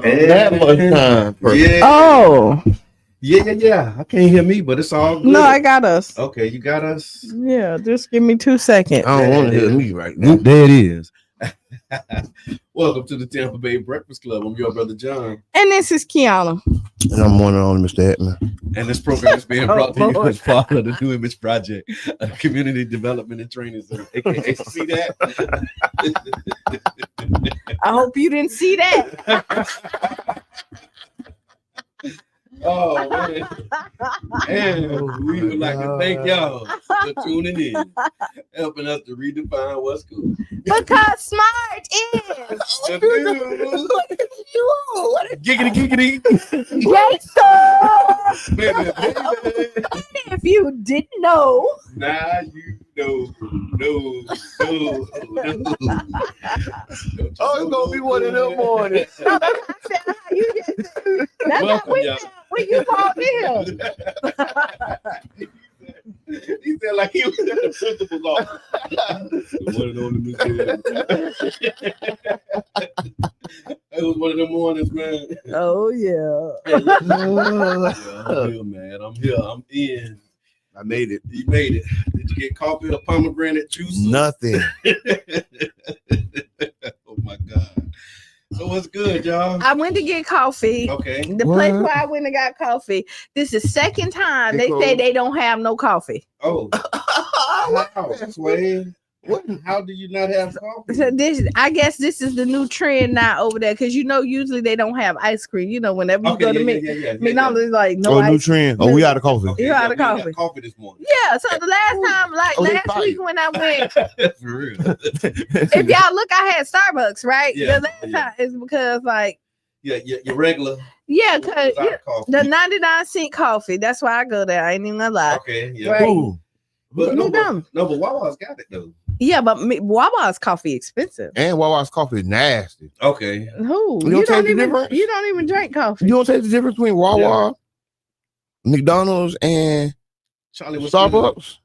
That much time. Yeah. Oh. Yeah. I can't hear me, but it's all good. No, I got us. Okay, you got us. Yeah, just give me 2 seconds. I don't want to hear me right now. There it is. Welcome to the Tampa Bay Breakfast Club. I'm your brother John. And this is Qiana. And I'm one and only Mr. Edmund. And this program is being brought to you as part of the New Image Project, a community development and training center. AKA, see that? I hope you didn't see that. Oh, man. And we would like to thank y'all for tuning in, helping us to redefine what's cool. Because smart is Giggity. gangster. Baby. If you didn't know. Now you know. No. Oh, it's gonna be one of them mornings. That's Welcome, what y'all. when you walked in. He said like he was at the principal's office. It was one of them mornings, man. Oh yeah. I'm here, man. I'm here. I'm in. I made it. You made it. Did you get coffee or pomegranate juice? Nothing. Oh my God. So what's good, y'all? I went to get coffee. Okay. The place where I went and got coffee. This is the second time they say they don't have no coffee. Oh. Wow. Sway. How do you not have coffee? So I guess this is the new trend now over there because usually they don't have ice cream. Whenever you go to McDonald's, like no ice. New trend. Oh, we out of coffee. Okay, You out of coffee. Got coffee this morning. Yeah. So the last time, last week when I went, For real. if y'all look, I had Starbucks, right? Yeah, The last time is because your regular. Yeah, because coffee. the 99-cent coffee. That's why I go there. I ain't even gonna lie. Okay. Yeah. Right. Ooh. But No, but Wawa's got it though. Yeah, but Wawa's coffee expensive. And Wawa's coffee is nasty. Okay. Who? You don't even drink coffee. You don't taste the difference between Wawa, McDonald's, and Charlie, Starbucks?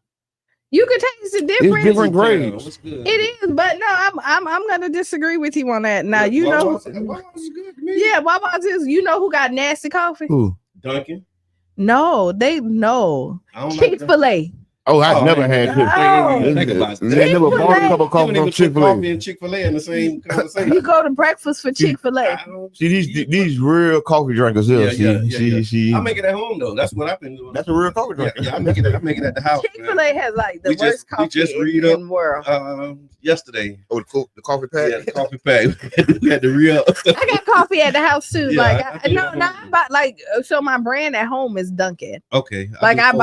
You could taste the difference. It's different grades. What's good? It is, but no, I'm gonna disagree with you on that. Now Wawa's is good to me. Yeah, Wawa's is. You know who got nasty coffee? Who? Dunkin'. No. I don't Chick-fil-A. Oh, I've never had Chick-fil-A. Think about it. They never bought a cup of coffee from Chick-fil-A. Coffee and Chick-fil-A in the same conversation. You go to breakfast for Chick-fil-A. See, these real coffee drinkers here. I make it at home though. That's what I've been doing. That's a real coffee drinker. Yeah, I make it at the house. Chick-fil-A has like the worst coffee in the world. Yesterday. Oh, the coffee pack? Yeah, the coffee pack. We had the real. I got coffee at the house too. Yeah, I bought so my brand at home is Dunkin'. Okay. I have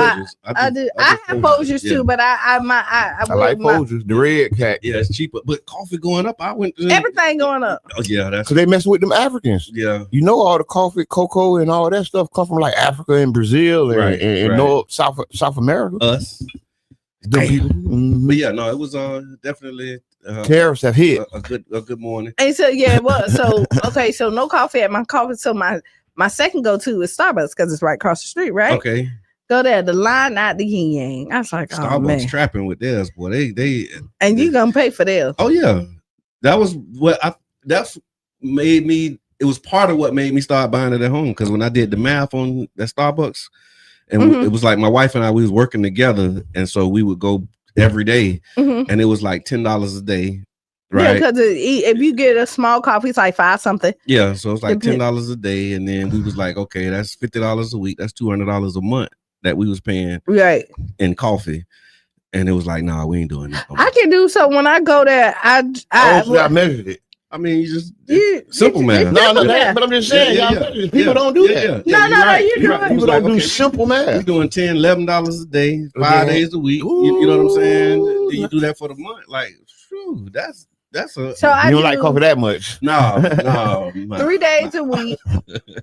Folgers too, but I like Folgers, the red cat. Yeah, it's cheaper. But coffee going up, I went to everything going up. Oh yeah, that's so they messing with them Africans. Yeah. All the coffee, cocoa, and all that stuff come from like Africa and Brazil and North South America. Us. But yeah, no, it was definitely tariffs have hit a good morning. And so yeah, it was. So no coffee at my coffee. So my second go-to is Starbucks because it's right across the street, right? Okay. Go there, the line out the yin yang. I was like, Starbucks oh man, trapping with theirs, boy. They and you gonna pay for theirs. Oh yeah, that was what made me. It was part of what made me start buying it at home because when I did the math on that Starbucks, and it was like my wife and I, we was working together, and so we would go every day, and it was like $10 a day. Right, because if you get a small coffee, it's like $5 something. Yeah, so it's like $10 a day, and then we was like, okay, that's $50 a week. That's $200 a month that we was paying in coffee, and it was like, nah, we ain't doing that. I can do so when I go there. I measured it. I mean, you just simple math. No, but I'm just saying, people don't do that. No, you do it. People don't do simple math. We're doing $10, $11 a day, 5 days a week. You know what I'm saying? Do you do that for the month? Like, phew, that's a. So you don't like coffee that much? No. 3 days a week.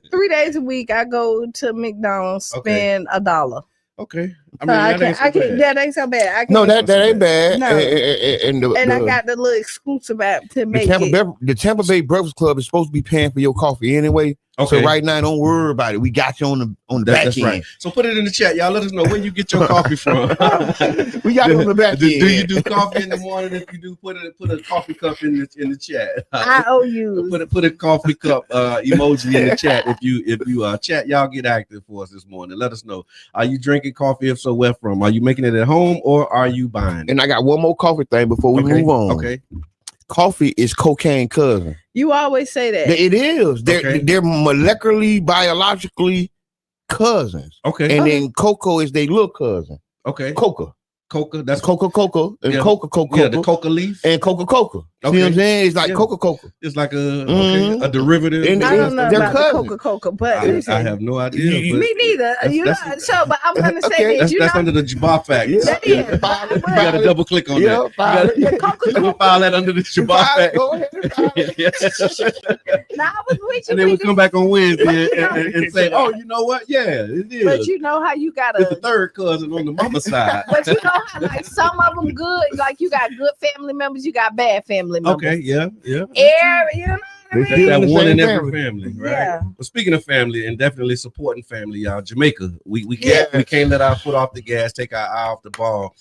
3 days a week, I go to McDonald's, spend $1. Okay. I mean, that ain't so bad. That ain't bad. No. And I got the little exclusive app to make the Tampa Bay Breakfast Club is supposed to be paying for your coffee anyway. Okay. So right now, don't worry about it. We got you on the back end. Right. So put it in the chat, y'all. Let us know where you get your coffee from. We got you on the back end. Do you do coffee in the morning? If you do, put a coffee cup in the chat. I owe you. Put a coffee cup emoji in the chat. If you chat, y'all get active for us this morning. Let us know. Are you drinking coffee? If so, where from? Are you making it at home or are you buying it? And I got one more coffee thing before we move on. Okay. Coffee is cocaine cousin. You always say that. It is. They're molecularly, biologically cousins. Okay. And then cocoa is their little cousin. Okay. Coca. That's coca and coca. Yeah, the coca leaf and coca. See what I'm saying? It's like coca. It's like a derivative. And I don't know about the coca, but I have no idea. Me neither. But I'm gonna say that that's under the Jabbar fact. That is. You gotta double click on that. You file that under the Jabbar fact. Go ahead. Now I was with you. And then we come back on Wednesday and say, "Oh, you know what? Yeah, it is." But you know how you gotta. It's the third cousin on the mama side. But you know how like some of them good, like you got good family members, you got bad family members. Okay, yeah. You know that one in every family, right? Yeah. But speaking of family and definitely supporting family, y'all, Jamaica, we can't let our foot off the gas, take our eye off the ball.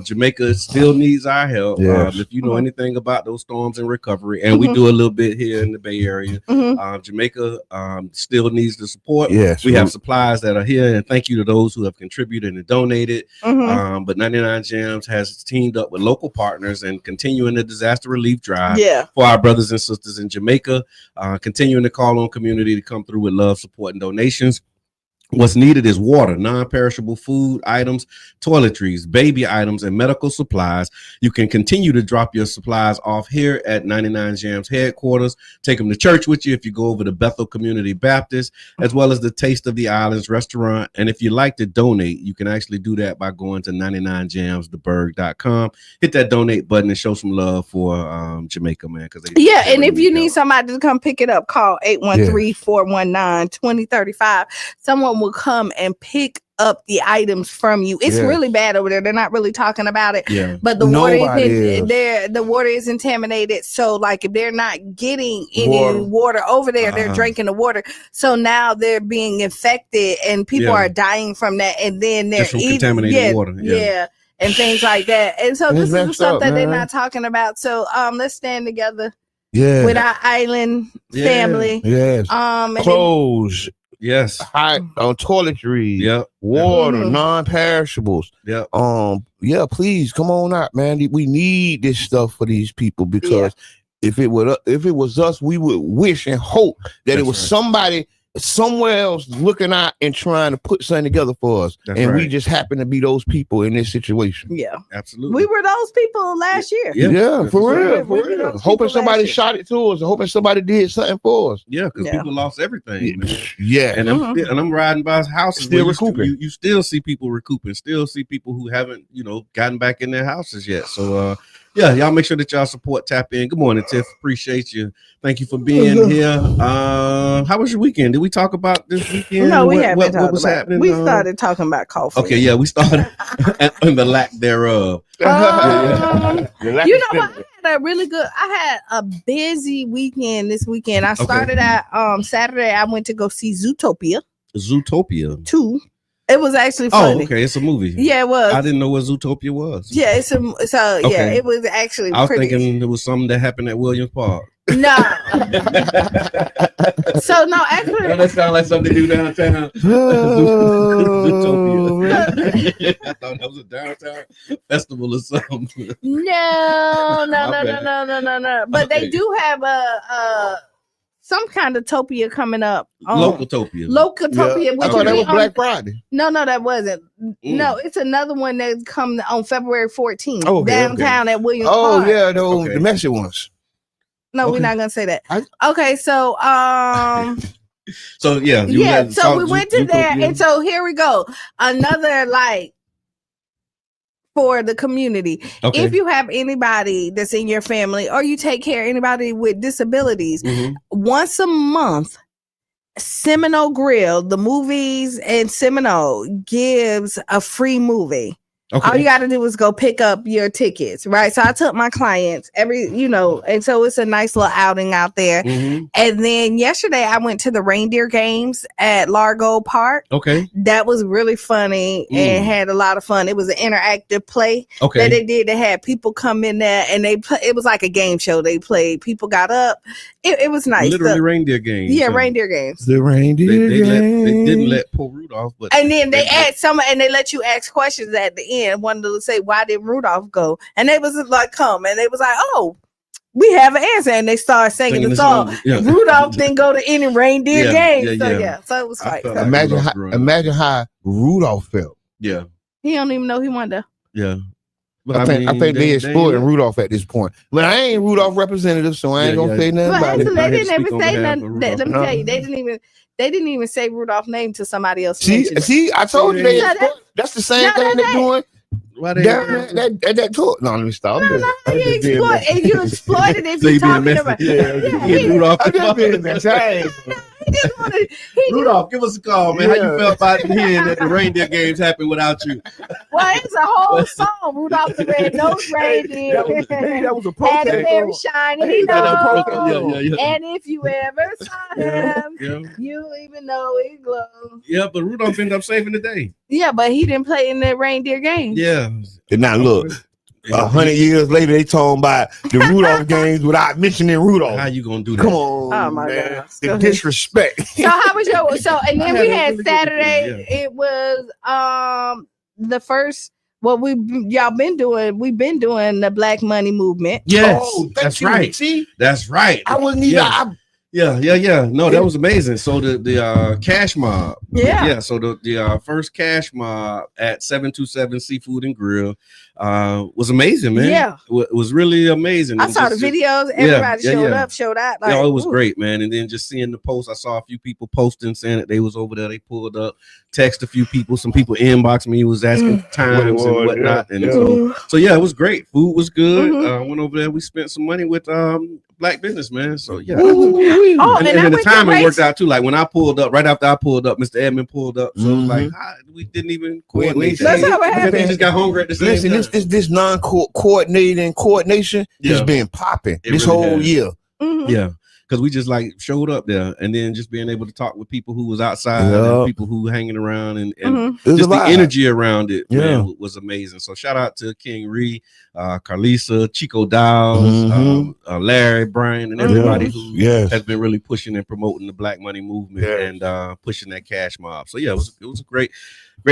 Jamaica still needs our help. Yes. If you know anything about those storms and recovery, and we do a little bit here in the Bay Area, Jamaica still needs the support. Yes, we have supplies that are here, and thank you to those who have contributed and donated. But 99 Gems has teamed up with local partners and continuing the disaster relief drive for our brothers and sisters in Jamaica. Continuing to call on community to come through with love, support, and donations. What's needed is water, non-perishable food items, toiletries, baby items, and medical supplies. You can continue to drop your supplies off here at 99 Gems headquarters. Take them to church with you if you go over to Bethel Community Baptist, as well as the Taste of the Islands restaurant. And if you like to donate, you can actually do that by going to 99gemstheberg.com. Hit that donate button and show some love for Jamaica, man. And if you need somebody to come pick it up, call 813-419-2035. Someone will come and pick up the items from you. It's really bad over there. They're not really talking about it. But the water is contaminated. So like if they're not getting any water over there, they're drinking the water. So now they're being infected and people are dying from that. And then they're eating contaminated water. And things like that. And so this is something they're not talking about. So let's stand together with our island family. Clothes. Toiletries, water, non-perishables. Please come on out, man. We need this stuff for these people because if it was us, we would wish and hope that it was somebody somewhere else looking out and trying to put something together for us. We just happen to be those people in this situation. Absolutely. We were those people last year. For real. Hoping somebody shot it to us, hoping somebody did something for us. Because people lost everything, man. And I'm riding by houses still recouping. You still see people recouping, still see people who haven't, gotten back in their houses yet. So y'all make sure that y'all support Tap In. Good morning, Tiff. Appreciate you. Thank you for being here. How was your weekend? Did we talk about this weekend? No, we haven't talked about happening? We started talking about coffee. Okay, we started and the lack thereof. You know what? I had a busy weekend this weekend. I started at Saturday. I went to go see Zootopia 2. It was actually funny. Oh, okay. It's a movie. Yeah, it was. I didn't know what Zootopia was. Yeah, it was actually I was thinking it was something that happened at Williams Park. No. So no, actually that sounds like something to do downtown. Zootopia. I thought that was a downtown festival or something. No. But they do have a some kind of topia coming up. Localtopia. I thought that was Black Friday. No, that wasn't. No, it's another one that's coming on February 14th downtown at Williams Park. The messy ones. No, we're not gonna say that. Okay, so so we went to there, and so here we go. Another for the community. If you have anybody that's in your family or you take care of anybody with disabilities, once a month, Seminole Grill, the movies and Seminole gives a free movie Okay. All you got to do is go pick up your tickets, right? So I took my clients and so it's a nice little outing out there. Mm-hmm. And then yesterday I went to the reindeer games at Largo Park. Okay. That was really funny and had a lot of fun. It was an interactive play that they did. They had people come in there and it was like a game show. They played. People got up. It was nice. Literally reindeer games. Yeah, reindeer games. The reindeer games. They didn't let poor Rudolph, but and then they let you ask questions at the end. One to say, why did Rudolph go? And they was like, come, and they was like, oh, we have an answer. And they started singing the song. Yeah. Rudolph didn't go to any reindeer game. So it was like imagine how Rudolph felt. Yeah. He don't even know he won though. Yeah. But I think they exploiting Rudolph at this point. But I ain't Rudolph representative, so I ain't gonna say nothing about it. They didn't ever say nothing. Let me tell you, they didn't even say Rudolph's name to somebody else. See, I told you that's the same thing they're doing. Why they that tour? No, let me stop. You exploited it. So you talking about Rudolph. I'm just being messy. Rudolph, give us a call, man. How you felt about hearing that the reindeer games happened without you? Well, it's a whole song. Rudolph the Red-Nosed Reindeer. That was a protest. Had a very shiny nose. And if you ever saw him, you even know he glows. Yeah, but Rudolph ended up saving the day. Yeah, but he didn't play in the reindeer game. Yeah. And now look. 100 years later, they talking about the Rudolph games without mentioning Rudolph. How you gonna do that? Come on, oh my God, the disrespect. So how was your? And then we had Saturday. It was the first. What y'all been doing? We've been doing the Black Money movement. Yes, that's right. See, that's right. I wasn't even. Yeah. No, that was amazing. So the cash mob. Yeah. So the first cash mob at 727 Seafood and Grill was amazing, man. Yeah. It was really amazing. I saw the videos. Everybody showed out. Like, it was great, man. And then just seeing the post, I saw a few people posting saying that they was over there. They pulled up, text a few people. Some people inboxed me, was asking times and whatnot. And so it was great. Food was good. Went over there. We spent some money with Black businessman. So and then the timing worked out too. Like when I pulled up, right after I pulled up, Mr. Edmond pulled up. So it was like we didn't even coordinate. That's how it happened. They just got hungry at the same time. This non-coordinating coordination has been popping this whole year. Mm-hmm. Yeah. Because we just like showed up there and then just being able to talk with people who was outside and people who hanging around and just the energy around it was amazing. So shout out to King Ree, Carlisa, Chico Dowles, Larry, Brian, and everybody who has been really pushing and promoting the Black Money movement and pushing that cash mob. So it was a great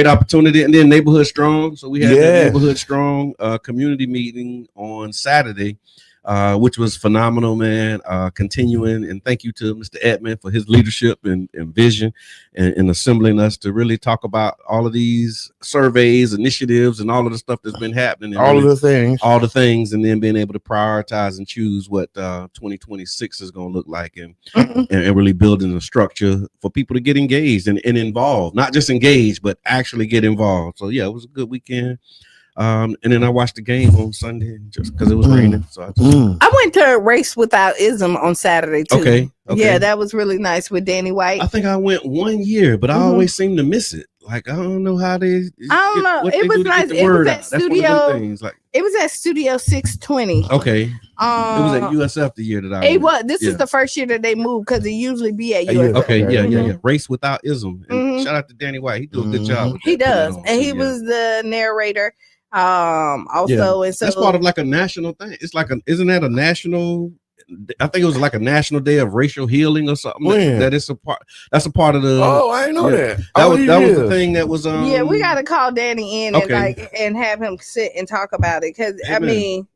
opportunity. And then Neighborhood Strong. So we had that Neighborhood Strong community meeting on Saturday. Which was phenomenal, man. Continuing, and thank you to Mr. Edmond for his leadership and vision and assembling us to really talk about all of these surveys, initiatives, and all of the stuff that's been happening. All the things, and then being able to prioritize and choose what 2026 is going to look like, and really building a structure for people to get engaged and involved, not just engaged, but actually get involved. So it was a good weekend. And then I watched the game on Sunday just because it was raining. So I went to Race Without Ism on Saturday too. Okay. Yeah, that was really nice with Danny White. I think I went 1 year, but I always seem to miss it. Like I don't know how they. I don't know. It was nice. It was at Studio. It was at Studio 620. Okay. It was at USF the year that I. It was. This is the first year that they moved because it usually be at USF. Okay. Yeah. Race Without Ism. And shout out to Danny White. He do a good job. He does, and he was the narrator. Also, and so that's part of like a national thing. It's like isn't that a national? I think it was like a national day of racial healing or something. That is a part. That's a part of the. Oh, I didn't know that. That was the thing that was. We got to call Danny in and have him sit and talk about it because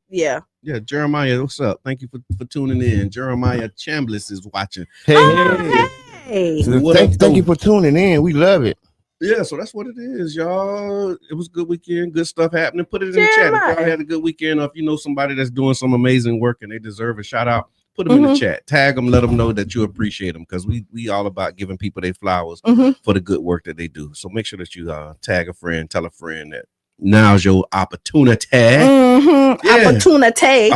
Yeah, Jeremiah, what's up? Thank you for tuning in. Jeremiah Chambliss is watching. Hey. Thank you for tuning in. We love it. Yeah, so that's what it is, y'all. It was a good weekend, good stuff happening. Put it in the chat if y'all had a good weekend, or if you know somebody that's doing some amazing work and they deserve a shout out. Put them in the chat, tag them, let them know that you appreciate them, because we all about giving people their flowers for the good work that they do. So make sure that you tag a friend, tell a friend that now's your opportunity. Opportunity.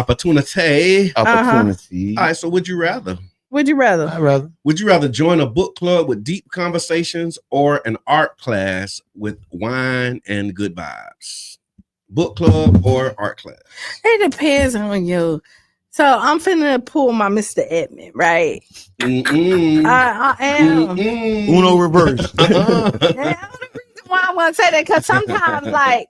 Uh-huh. All right, so would you rather? Would you rather? Would you rather join a book club with deep conversations or an art class with wine and good vibes? book club or art class? It depends on you. So I'm finna pull my Mr. Edmund, right? I am. Uno reverse. Why I want to say that, because sometimes, like,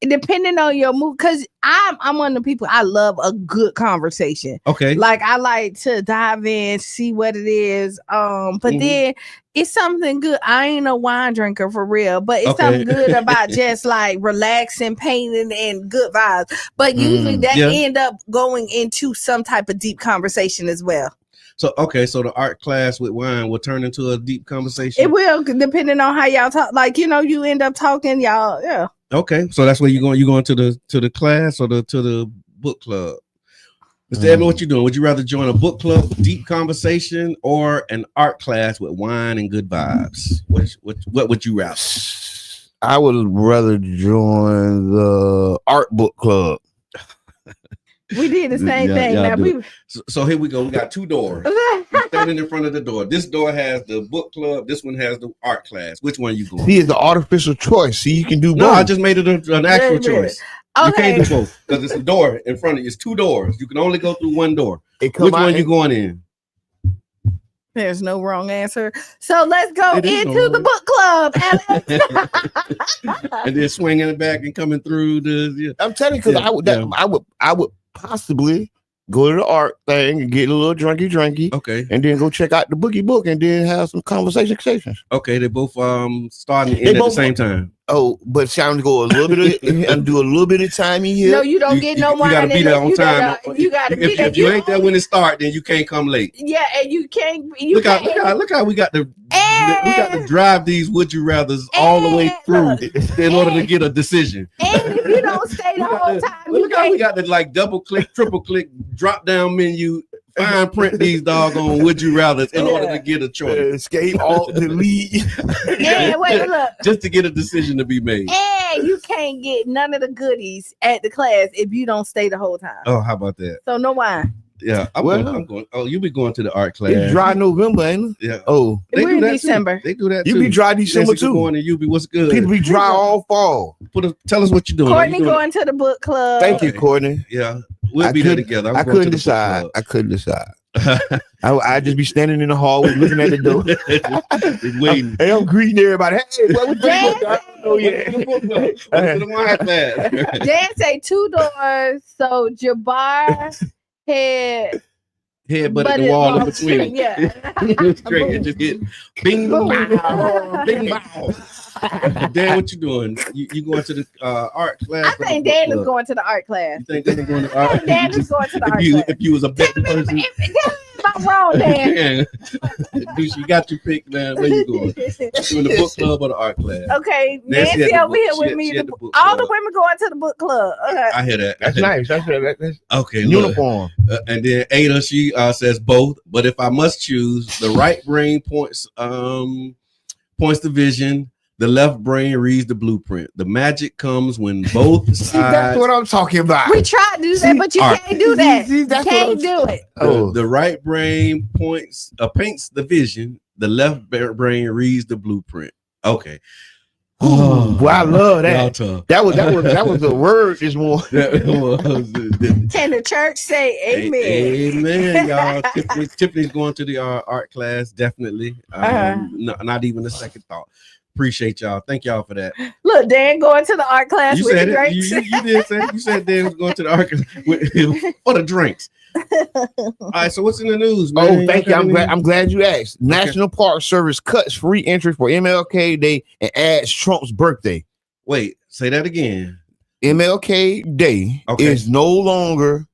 depending on your mood, because I'm one of the people, I love a good conversation. Okay. Like, I like to dive in, see what it is. But then it's something good. I ain't a wine drinker for real, but it's something good about just like relaxing, painting, and good vibes. But usually that end up going into some type of deep conversation as well. So, okay, so the art class with wine will turn into a deep conversation? It will, depending on how y'all talk. Like, you end up talking, y'all, yeah. Okay, so that's where you going. You going to the class or to the book club? Mr. Edmund, what you doing? Would you rather join a book club, deep conversation, or an art class with wine and good vibes? What would you rather? I would rather join the art book club. We did the same thing. Now so here we go. We got two doors. We're standing in front of the door. This door has the book club. This one has the art class. Which one are you going? See, it's the artificial choice. See, you can do both. No, I just made it an actual choice. Okay. You can't do both because it's a door in front of you. It's two doors. You can only go through one door. Which one are you going in? There's no wrong answer. So let's go into the book club, and then swinging it back and coming through the. Yeah. I'm telling you, because I would possibly go to the art thing and get a little drunky. Okay. And then go check out the boogie book and then have some conversations. Okay, they both starting and end at the same time. Oh, but trying to go a little bit and do a little bit of timing here. No, you don't get no wine. You gotta be there on time. You gotta be there. If you ain't there when it starts, then you can't come late. Yeah, and you can't. Look how we got to drive these would you rathers all the way through in order to get a decision. And if you don't stay the whole time, look how we got to like double click, triple click, drop down menu. Fine print these doggone would you rather in order to get a choice. Escape alt delete. Yeah, wait, look. Just to get a decision to be made. And you can't get none of the goodies at the class if you don't stay the whole time. Oh, how about that? So no wine. Yeah, I'm going. Oh, you be going to the art class. It's dry November, ain't it? Yeah. Oh, we're in December. They do that too. You be dry December too. Going to what's good? People be dry all fall. Tell us what you're doing. Courtney going to the book club. Thank you, Courtney. Yeah, we'll be there together. I couldn't decide. I just be standing in the hall looking at the door. Waiting. Hey, I'm greeting everybody. Hey, what was that? Oh yeah. Dan say 2 doors, so Jabbar headbutt the wall in between. Yeah. It's great. It just hit bing bow, bing bow. Dan, what you doing? You going to the art class? I think Dan is going to the art class. You think Dan is going to art? Dan is going to the art class. If you was a betting person. I'm wrong, Dan. You got your pick, man. Where you going? You in the book club or the art class? Okay, Nancy over here with me. All the women going to the book club. Okay. I hear that. That's nice. That's okay. Uniform. And then Ada, she says both. But if I must choose, the right brain points the vision. The left brain reads the blueprint. The magic comes when both sides. That's what I'm talking about. We tried to do that, but you can't do that. You can't do it. The right brain paints the vision. The left brain reads the blueprint. Okay. Oh, well, I love that. That was a word this morning. Can the church say amen? Amen, y'all. Tiffany's going to the art class, definitely. Not even a second thought. Appreciate y'all. Thank y'all for that. Look, Dan going to the art class with the drinks. You did say it. You said Dan was going to the art class for the drinks. All right, so what's in the news, man? Oh, thank you. I'm glad you asked. National Park Service cuts free entry for MLK Day and adds Trump's birthday. Wait, say that again. MLK Day is no longer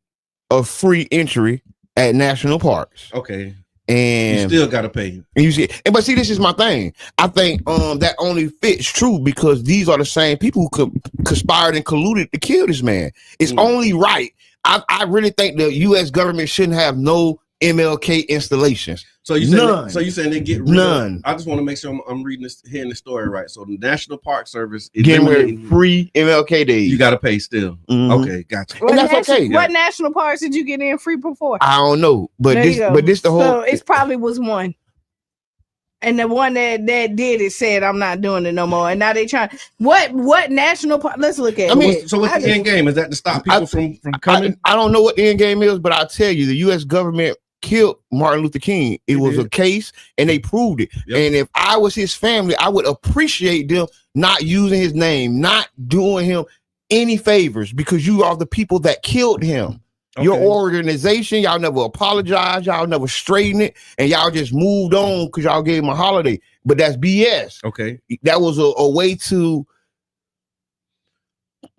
a free entry at national parks. Okay. And you still gotta pay. And you see, but see, this is my thing. I think that only fits true because these are the same people who conspired and colluded to kill this man. It's only right. I really think the U.S. government shouldn't have no MLK installations. So you saying so you saying they get rid none? I just want to make sure I'm hearing the story right. So the National Park Service is getting free MLK days. You got to pay still. Mm-hmm. Okay, gotcha. And that's okay. What national parks did you get in free before? I don't know, but this the whole. So it probably was one. And the one that did it said, I'm not doing it no more. And now they trying. What national park? Let's look at it. So what's the end game? Is that to stop people from coming? I don't know what the end game is, but I'll tell you, the U.S. government killed Martin Luther King. It was a case, and they proved it. Yep. And if I was his family, I would appreciate them not using his name, not doing him any favors, because you are the people that killed him. Okay. Your organization, y'all never apologized, y'all never straightened it, and y'all just moved on because y'all gave him a holiday. But that's BS. Okay. That was a way to,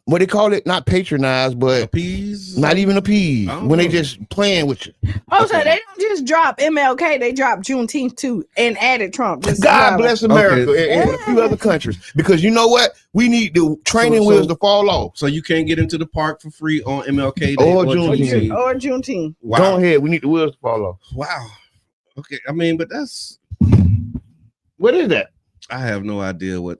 what they call it? Not patronize, but appease. Not even appease. When they just playing with you. Oh, so they don't just drop MLK, they drop Juneteenth too and added Trump. God bless America and a few other countries. Because you know what? We need the training wheels to fall off. So you can't get into the park for free on MLK Day or Juneteenth. Or Juneteenth. Wow. Go ahead. We need the wheels to fall off. Wow. Okay. I mean, but that's, what is that? I have no idea what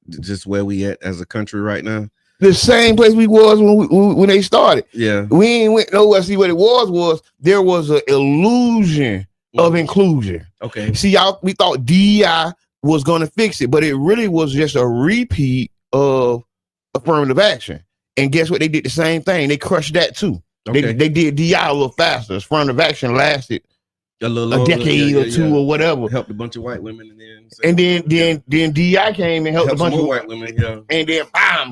just where we at as a country right now. The same place we was when they started. Yeah, we ain't went nowhere. See what it was there was an illusion of inclusion. Okay. See, y'all, we thought DEI was going to fix it, but it really was just a repeat of affirmative action. And guess what? They did the same thing. They crushed that too. Okay. They did DEI a little faster. Affirmative action lasted a decade or two or whatever. Helped a bunch of white women, and then DI came and helped a bunch of white women. Yeah, and then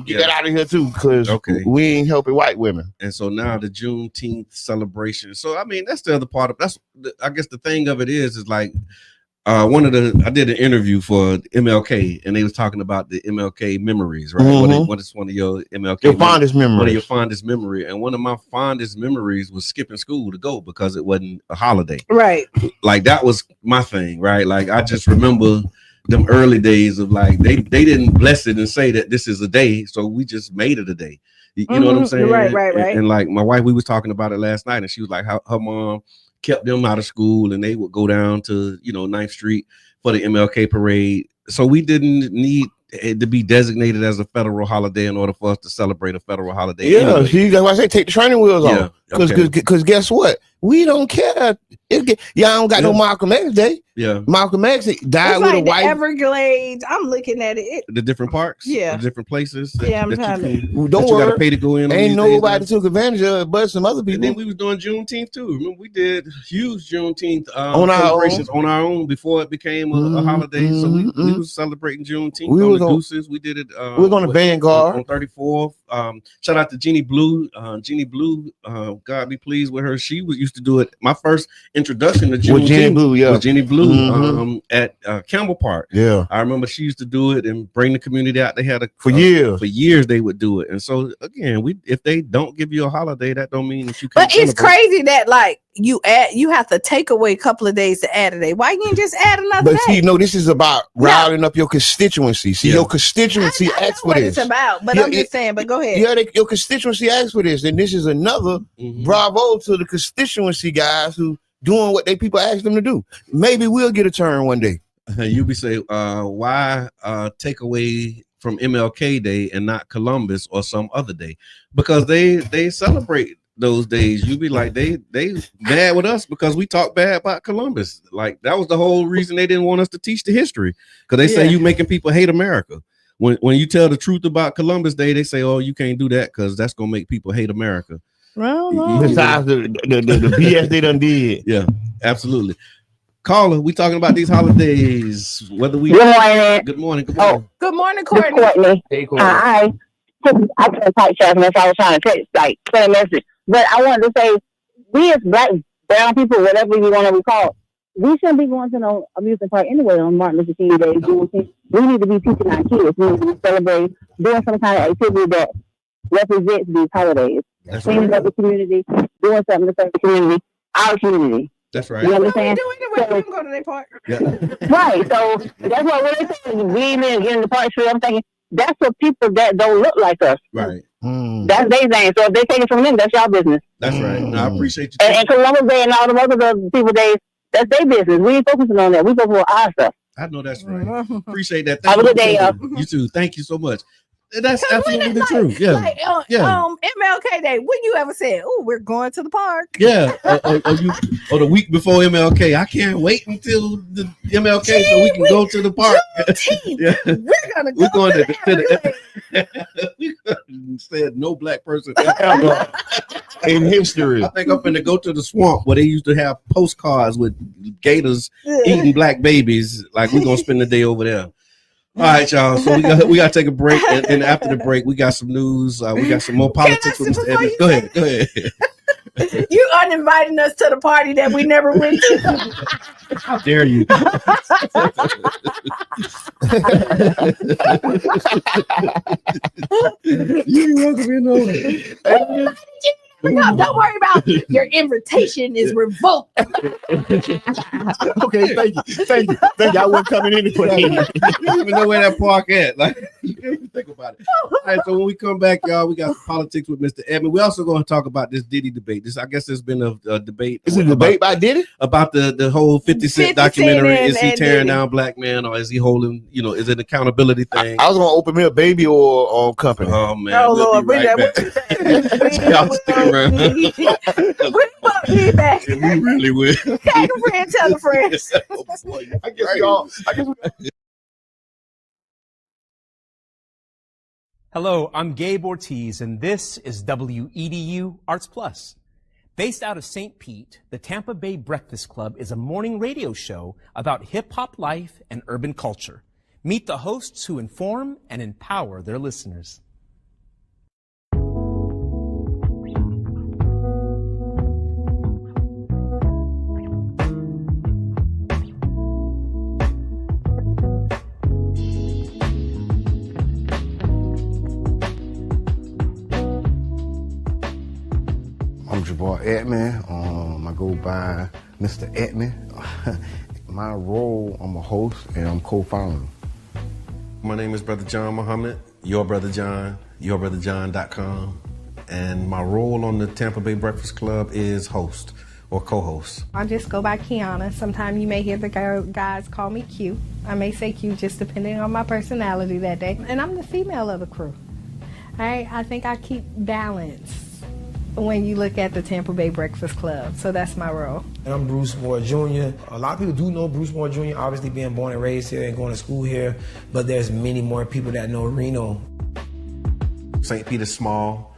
get that out of here too, because we ain't helping white women. And so now the Juneteenth celebration. So I mean, that's the other part of I guess the thing of it is like I did an interview for MLK, and they was talking about the MLK memories, right? Mm-hmm. What is one of your MLK fondest memories? One of your fondest memory, and one of my fondest memories was skipping school to go because it wasn't a holiday, right? Like that was my thing, right? Like I just remember them early days of like they didn't bless it and say that this is a day, so we just made it a day. You know what I'm saying? Right. And like my wife, we was talking about it last night, and she was like, how her mom kept them out of school, and they would go down to 9th Street for the MLK parade. So we didn't need it to be designated as a federal holiday in order for us to celebrate a federal holiday. Yeah, anyway. See, that's why I say take the training wheels off. Because guess what? We don't care. Y'all don't got no Malcolm X Day. Yeah, Malcolm X died with a white Everglades. I'm looking at it. The different parks. Yeah, the different places. I'm trying to. Don't worry. You gotta pay to go in. Ain't nobody took advantage of it, but some other people. And then we was doing Juneteenth too. Remember, we did huge Juneteenth celebrations on our own before it became a holiday. So we was celebrating Juneteenth. We was on Gooses. We did it. We was on the Vanguard on 34th. Shout out to Jeannie Blue. Jeannie Blue. God be pleased with her. She used to do it. My first introduction to Juneteenth was Jeannie Blue at Campbell Park. Yeah, I remember she used to do it and bring the community out. They had for years they would do it. And so again, if they don't give you a holiday, that don't mean that you can't. But it's crazy that like you have to take away a couple of days to add a day. Why you can't just add another day? But see, no, this is about riling up your constituency. See, your constituency asks for this. It's about, but I'm just saying. But go ahead. Yeah, your constituency asks for this, and this is another bravo to the constituency guys who doing what they people ask them to do. Maybe we'll get a turn one day. You be say, why take away from MLK Day and not Columbus or some other day? Because they celebrate those days. You be like, they bad with us because we talk bad about Columbus. Like that was the whole reason they didn't want us to teach the history, because they say you making people hate America. When you tell the truth about Columbus Day, they say, oh, you can't do that because that's gonna make people hate America. Well, besides the BS they done did. Yeah, absolutely. Caller, we talking about these holidays. Whether we Good morning. Good morning. Good morning, Courtney. Hey, Courtney. I couldn't type fast enough. I was trying to text, like, send a message. But I wanted to say, we as black, brown people, whatever you want to recall, we shouldn't be going to no amusement park anyway on Martin Luther King Day. We need to be teaching our kids. We need to be celebrating, doing some kind of activity that represents these holidays. Cleaning up the community, doing something to serve the community, our community. That's right. You understand? We can go to their park. Yeah. Right. So that's what we're saying. We even get in the park. I'm thinking that's for people that don't look like us. Right. That's their thing. So if they take it from them, that's y'all business. That's right. No, I appreciate you. And Columbus Day and all the other people days, that's their business. We ain't focusing on that. We focus on our stuff. I know that's right. Appreciate that. Have a good day, y'all. You too. Thank you so much. That's absolutely the truth. Yeah. Like, MLK Day, when you ever said, "Oh, we're going to the park"? Yeah. Or the week before MLK, I can't wait until the MLK so we can go to the park. Yeah. We're going to the we said no black person ever in history. I think I'm finna go to the swamp where they used to have postcards with gators eating black babies. Like, we're gonna spend the day over there. All right, y'all. So we got to take a break, and after the break, we got some news. We got some more politics with Mr. Edmonds. Go ahead. You uninviting us to the party that we never went to. How dare you? You welcome in over. No, don't worry about it. Your invitation is revoked. Okay, thank you. I wasn't coming in anyway. You don't even know where that park at. Like, you can't even think about it. All right, so when we come back, y'all, we got politics with Mr. Edmond. We're also going to talk about this Diddy debate. I guess there's been a debate. Is it a debate by Diddy? About the whole 50 Cent documentary. Is he tearing down black men, or is he holding, is it an accountability thing? I was going to open me a baby or company. Oh, man. We'll be right back. Y'all stick around. We won't be back. We really will. Tag a friend, tell a friend. I guess Hello, I'm Gabe Ortiz, and this is WEDU Arts Plus. Based out of St. Pete, the Tampa Bay Breakfast Club is a morning radio show about hip-hop life and urban culture. Meet the hosts who inform and empower their listeners. I'm Jabbar Edmond. I go by Mr. Edmond. My role, I'm a host and I'm co-founder. My name is Brother John Muhammad, Your Brother John, YourBrotherJohn.com. And my role on the Tampa Bay Breakfast Club is host or co-host. I just go by Qiana. Sometimes you may hear the guys call me Q. I may say Q just depending on my personality that day. And I'm the female of the crew. I think I keep balance when you look at the Tampa Bay Breakfast Club. So that's my role. And I'm Bruce Moore Jr. A lot of people do know Bruce Moore Jr., obviously being born and raised here and going to school here, but there's many more people that know Reno. St. Pete is small,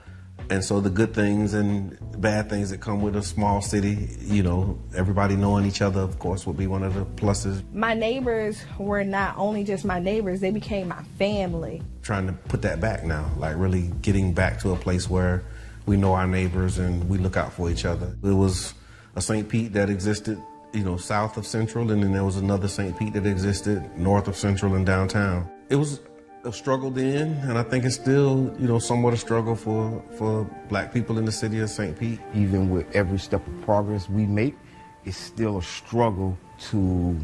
and so the good things and bad things that come with a small city, everybody knowing each other, of course, would be one of the pluses. My neighbors were not only just my neighbors, they became my family. Trying to put that back now, like really getting back to a place where we know our neighbors and we look out for each other. It was a St. Pete that existed, south of Central, and then there was another St. Pete that existed north of Central and downtown. It was a struggle then, and I think it's still, somewhat a struggle for black people in the city of St. Pete. Even with every step of progress we make, it's still a struggle to,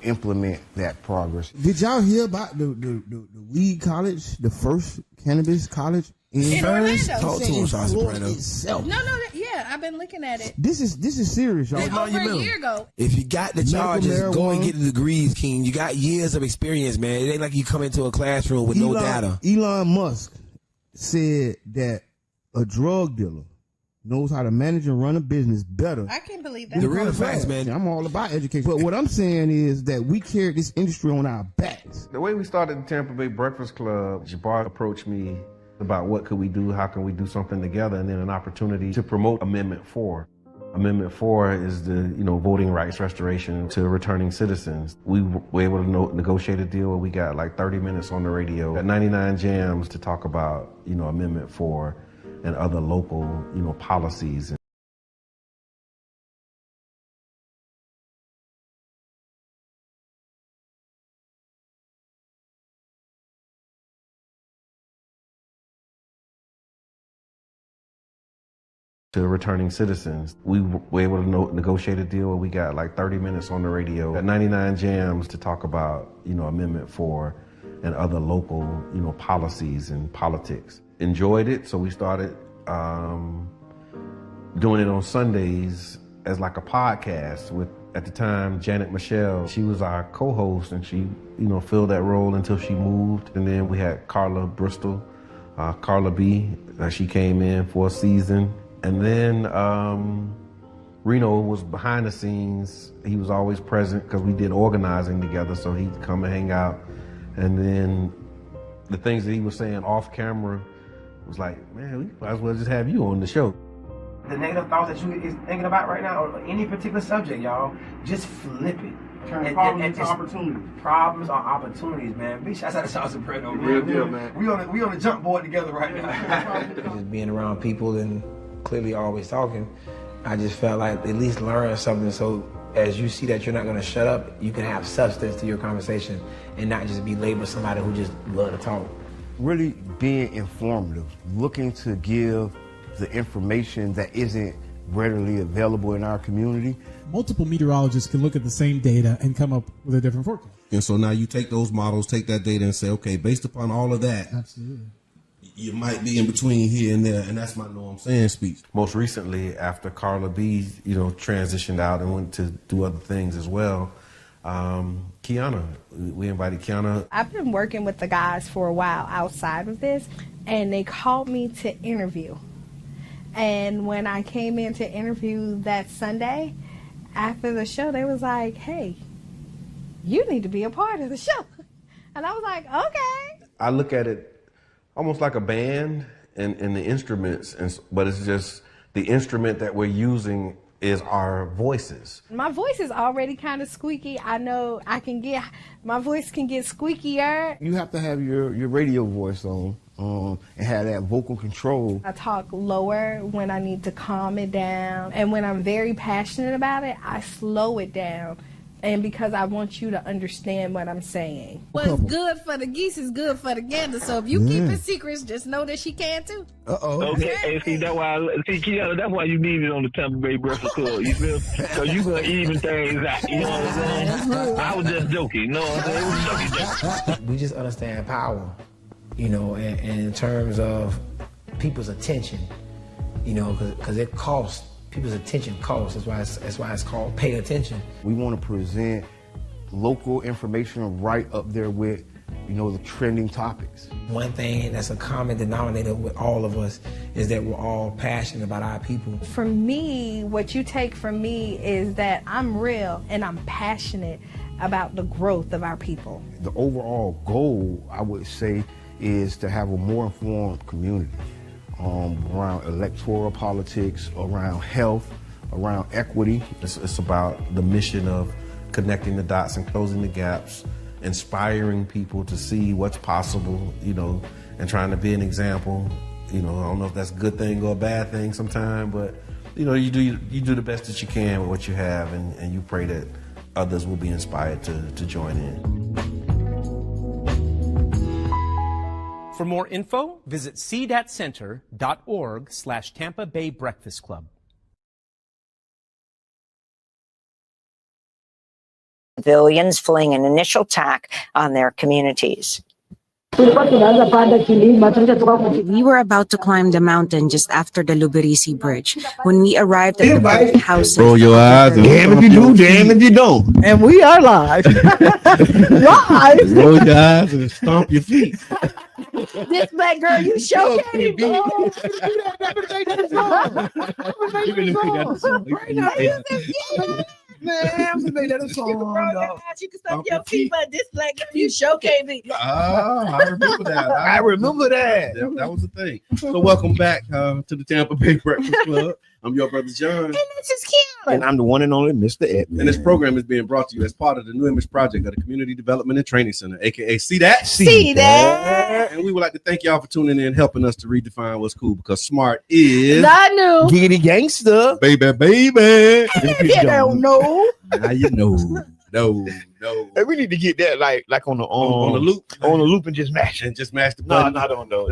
implement that progress. Did y'all hear about the weed college, the first cannabis college? In Orlando. Talk to us, No, yeah, I've been looking at it. This is serious, y'all. Over a year ago. If you got the charges, go and get the degrees, King. You got years of experience, man. It ain't like you come into a classroom with no data. Elon Musk said that a drug dealer knows how to manage and run a business better. I can't believe that. The real facts, man. I'm all about education. But what I'm saying is that we carry this industry on our backs. The way we started the Tampa Bay Breakfast Club, Jabbar approached me about what could we do, how can we do something together, and then an opportunity to promote Amendment 4. Amendment 4 is the, voting rights restoration to returning citizens. We were able to negotiate a deal where we got like 30 minutes on the radio at 99 Jams to talk about, Amendment 4 and other local, policies. To returning citizens. We were able to negotiate a deal where we got like 30 minutes on the radio at 99 Jams to talk about, Amendment 4 and other local, policies and politics. Enjoyed it, so we started doing it on Sundays as like a podcast with, at the time, Janet Michelle. She was our co-host, and she, filled that role until she moved. And then we had Carla Bristol, Carla B. She came in for a season. And then Reno was behind the scenes. He was always present because we did organizing together, so he'd come and hang out. And then the things that he was saying off camera was like, man, we might as well just have you on the show. The negative thoughts that you is thinking about right now, or any particular subject, y'all, just flip it. Turn problems into opportunities. Problems are opportunities, man. Big shots out to Sauce and Soprano, man. Real deal, man. We on the jump board together right now. Just being around people and clearly always talking, I just felt like at least learn something. So as you see that you're not going to shut up, you can have substance to your conversation and not just be labeled somebody who just love to talk. Really being informative, looking to give the information that isn't readily available in our community. Multiple meteorologists can look at the same data and come up with a different forecast. And so now you take those models, take that data and say, okay, based upon all of that, absolutely, you might be in between here and there. And that's my know what I'm saying speech. Most recently, after Carla B, transitioned out and went to do other things as well, Qiana, we invited Qiana. I've been working with the guys for a while outside of this, and they called me to interview. And when I came in to interview that Sunday, after the show, they was like, hey, you need to be a part of the show. And I was like, okay. I look at it almost like a band and the instruments, but it's just the instrument that we're using is our voices. My voice is already kind of squeaky. I know my voice can get squeakier. You have to have your radio voice on. And have that vocal control. I talk lower when I need to calm it down. And when I'm very passionate about it, I slow it down. And because I want you to understand what I'm saying. What's good for the geese is good for the gander. So if you keep it secrets, just know that she can too. Okay, and see, that's why you need it on the Tampa Bay Breakfast Club. You feel? Because you gonna even things out. You know what I'm saying? I was just joking. You know what I'm saying? It was joking. We just understand power. And in terms of people's attention, because it costs. People's attention costs. That's why it's called pay attention. We want to present local information right up there with, the trending topics. One thing that's a common denominator with all of us is that we're all passionate about our people. For me, what you take from me is that I'm real and I'm passionate about the growth of our people. The overall goal, I would say, is to have a more informed community around electoral politics, around health, around equity. It's about the mission of connecting the dots and closing the gaps, inspiring people to see what's possible, and trying to be an example. I don't know if that's a good thing or a bad thing sometime, but you do the best that you can with what you have, and you pray that others will be inspired to join in. For more info, visit cdatcenter.org/Tampa Bay Breakfast Club. Civilians fleeing an initial attack on their communities. We were about to climb the mountain just after the Lubirisi Bridge. When we arrived at the house, roll your eyes. Damn if you do, damn if you don't. And we are live. Live. Roll your eyes and stomp your feet. This black girl, you sure can't be. Man, I'm gonna make that a song. You can stomp your feet, but this black girl, you sure can't be. I remember that. I remember that. That was the thing. So welcome back to the Tampa Bay Breakfast Club. I'm your brother John. And this is Qiana. And I'm the one and only Mr. Edmund. And this program is being brought to you as part of the New Image Project of the Community Development and Training Center, aka See That? See That. And we would like to thank y'all for tuning in, helping us to redefine what's cool, because smart is I knew. Giggity gangster. Baby. You don't know. Now you know. No. Hey, we need to get that like on the loop. On the loop and just mash it. And just mash the button. No, I don't know.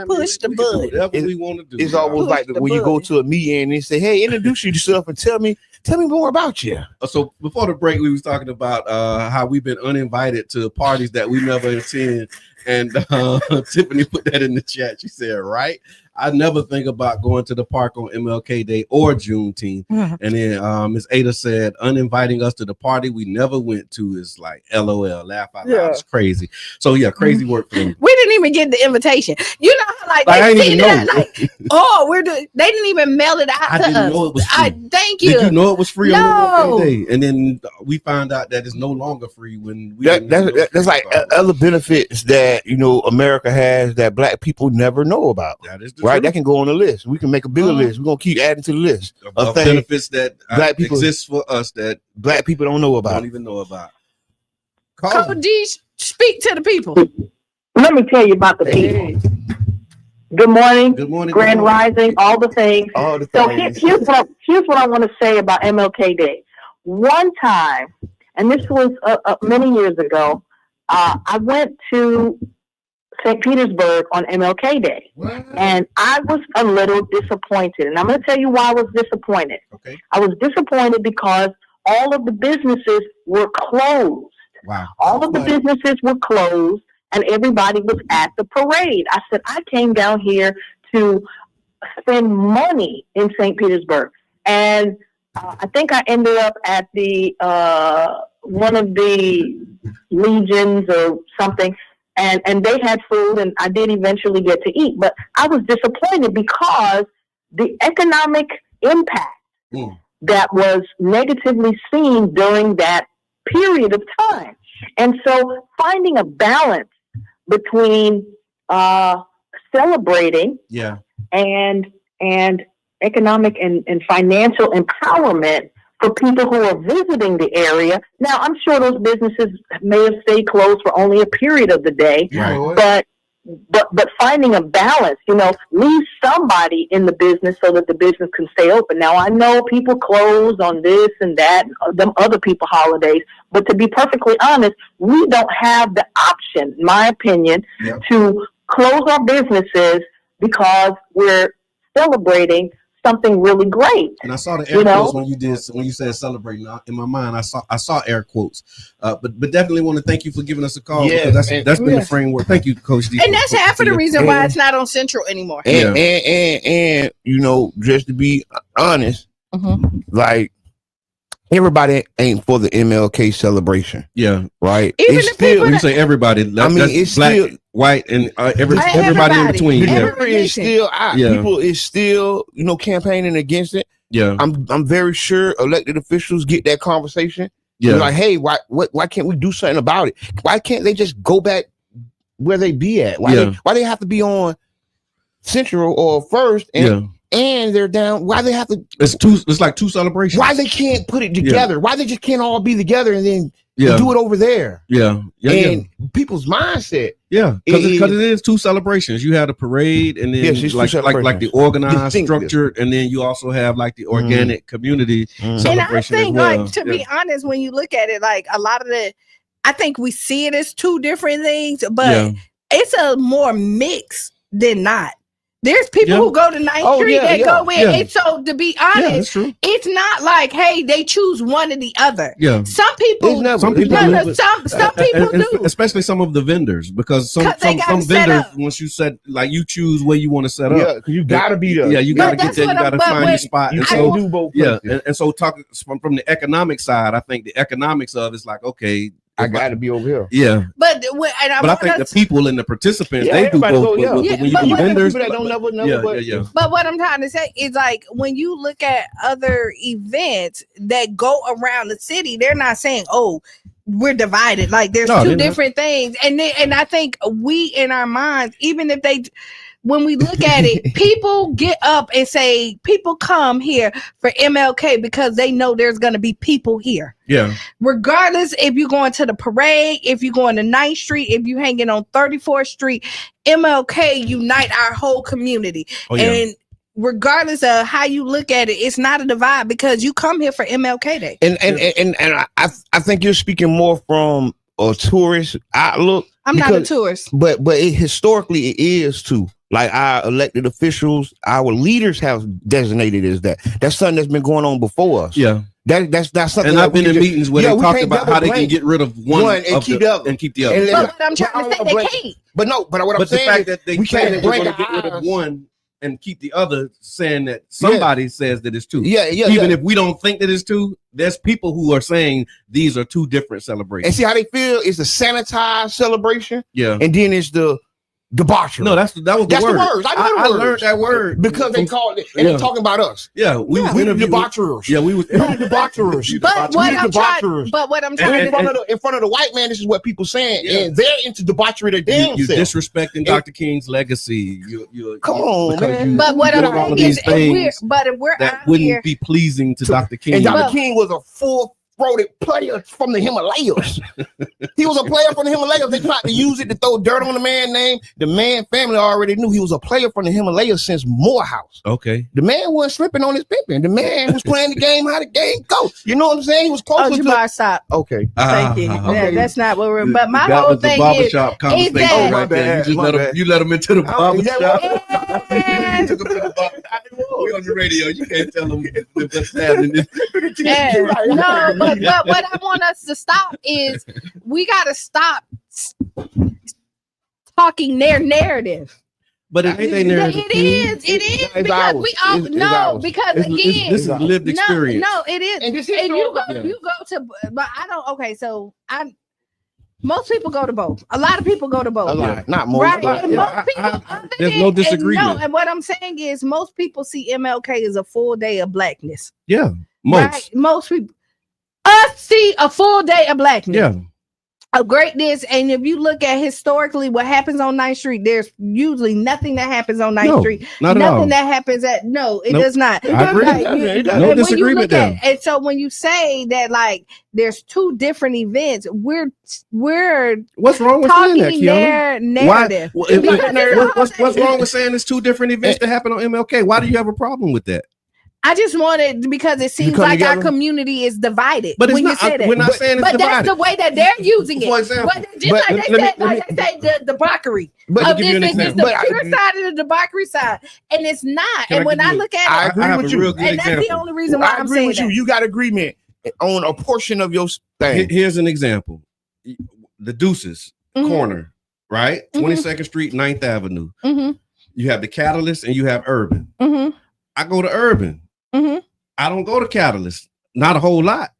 Push the button. Whatever we want to do. It's almost like when you go to a meeting and they say, hey, introduce yourself and tell me more about you. So before the break, we was talking about how we've been uninvited to parties that we never attend. And Tiffany put that in the chat. She said, right? I never think about going to the park on MLK Day or Juneteenth. And then Miss Ada said, uninviting us to the party we never went to is like LOL, laugh out loud. It's crazy. So yeah, crazy work for them. We didn't even get the invitation. You know how like I they didn't even know. Like, oh, they didn't even mail it out I to didn't us. know it was free. Thank you. Did you know it was free on No. MLK Day? And then we found out that it's no longer free when we that's like other benefits that America has that black people never know about. That is right. That can go on the list. We can make a bigger list. We're gonna keep adding to the list of benefits that black people exist for us that black people don't know about. Don't even know about. Code D, speak to the people. Let me tell you about the people. Good morning. Good morning. Grand Rising. All the things. All the So things. here's what I want to say about MLK Day. One time, and this was many years ago, I went to St. Petersburg on MLK Day. What? And I was a little disappointed. And I'm going to tell you why I was disappointed. Okay. I was disappointed because all of the businesses were closed. Wow. All of the businesses were closed and everybody was at the parade. I said, I came down here to spend money in St. Petersburg. And I think I ended up at the one of the legions or something. And they had food, and I did eventually get to eat. But I was disappointed because the economic impact that was negatively seen during that period of time. And so finding a balance between celebrating and economic and financial empowerment for people who are visiting the area. Now, I'm sure those businesses may have stayed closed for only a period of the day, but finding a balance, leave somebody in the business so that the business can stay open. Now, I know people close on this and that, them other people holidays, but to be perfectly honest, we don't have the option, in my opinion, to close our businesses because we're celebrating something really great. And I saw the air quotes when you said celebrating. In my mind, I saw air quotes. But definitely want to thank you for giving us a call because that's been the framework. Thank you, Coach D. And that's half of the reason why it's not on Central anymore. And just to be honest, like everybody ain't for the MLK celebration. Yeah. Right. Even it's still, when you say everybody, that's it's black, still white, and everybody in between. It's still out. People is still, campaigning against it. Yeah. I'm very sure elected officials get that conversation. Yeah. Like, hey, why can't we do something about it? Why can't they just go back where they be at? Why they have to be on Central or First and they're down? Why they have to? It's like two celebrations. Why they can't put it together? Why they just can't all be together and then do it over there? And people's mindset. Because it is two celebrations. You have the parade, and then like the organized, structured, and then you also have like the organic community celebration. And I think, as well. like, to be honest, when you look at it, like a lot of I think we see it as two different things, but it's a more mix than not. There's people who go to 9th Street that go in. And so, to be honest, it's not like, hey, they choose one or the other. Some people, some people do. Especially some of the vendors, because some vendors, once you set, like, you choose where you want to set up. Yeah, because you got to be there. Yeah, you got to get there. You got to find your spot. You can't do both places. And so talking from the economic side, I think the economics of it's like, okay, I got to be over here. Yeah, but I think the people and the participants they do both. But when you do vendors, but what I'm trying to say is, like, when you look at other events that go around the city, they're not saying, "Oh, we're divided." Like, there's two different things, and I think we in our minds, even if they. When we look at it, people get up and say, people come here for MLK because they know there's going to be people here. Yeah. Regardless if you're going to the parade, if you're going to 9th Street, if you're hanging on 34th Street, MLK unite our whole community. And regardless of how you look at it, it's not a divide because you come here for MLK Day. And I think you're speaking more from a tourist outlook. I'm not a tourist. But historically it is too. Like, our elected officials, our leaders have designated as that. That's something that's been going on before us. Yeah. That's something. And I've been in meetings where they talked about how they can get rid of one and keep the other. But what I'm trying to say, they can't. But what I'm saying the fact is that they we can't get rid of one and keep the other saying that somebody says that it's two. Even if we don't think that it's two, there's people who are saying these are two different celebrations. And see how they feel? It's a sanitized celebration. Yeah. And then it's the debauchery. No, that was the word. The words. I learned that word because they called it, and they're talking about us. Yeah, we debaucherers. Yeah, we was debaucherers. But what I'm trying in front of the white man, this is what people saying, and they're into debauchery their damn You're self. disrespecting Dr. King's legacy. Come on, man. But what I'm saying is, if we're that out wouldn't here, be pleasing to Dr. King. And Dr. King was a full-throated player from the Himalayas. He was a player from the Himalayas. They tried to use it to throw dirt on the man's name. The man family already knew he was a player from the Himalayas since Morehouse. Okay. The man wasn't slipping on his pimping. The man was playing the game how the game goes. You know what I'm saying? He was close to Jamar, stop. Okay. Thank you. Okay. That's not what we're. But my that whole was the thing barbershop is that. right there. You just let him into the barbershop. You took him to the barbershop. We're on the radio. You can't tell them what's happening. No, but what I want us to stop is we got to stop talking their narrative. But it ain't their narrative. It is because we all know because again, this is lived experience. No, it is. And you go to, but I don't. Okay, so most people go to both. A lot of people go to both. A lot, not most. Right? And most people, there's no disagreement. And what I'm saying is, most people see MLK as a full day of blackness. Yeah, most. Right? Most people. Us see a full day of blackness. Yeah. Of greatness. And if you look at historically what happens on 9th Street, there's usually nothing that happens on 9th Street. Not at all. Nothing that happens at it does not. I agree. No disagreement there. And so when you say that like there's two different events, we're what's wrong with saying that, their narrative. What's wrong with saying it's two different events that happen on MLK? Why do you have a problem with that? I just wanted because it seems like our community is divided. But when it's you say that. We're not saying it's but divided. that's the way that they're using it. For example, like they say the debauchery. But this is the pure side of the debauchery side, and it's not. And when I look at it, I agree with you. And that's the only reason why I'm saying with you. You got agreement on a portion of your thing. Here's an example: the Deuces corner, right? 22nd Street, 9th Avenue. You have the Catalyst and you have Urban. I go to Urban. I don't go to Catalyst, not a whole lot.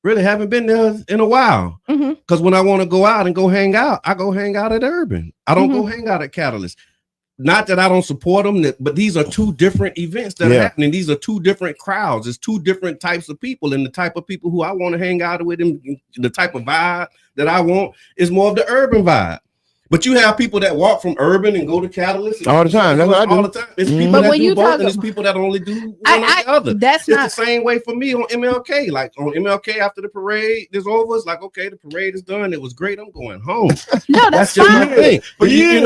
Really haven't been there in a while. Because when I want to go out and go hang out, I go hang out at Urban. I don't go hang out at Catalyst. Not that I don't support them, but these are two different events that are happening. These are two different crowds. It's two different types of people, and the type of people who I want to hang out with, and the type of vibe that I want is more of the urban vibe. But you have people that walk from Urban and go to Catalyst all the time. That's what I do. All the time. It's people that do both, and it's people that only do one or the other. It's the same way for me on MLK. Like on MLK, after the parade is over, it's like, okay, the parade is done. It was great. I'm going home. No, that's just fine. my thing. For years.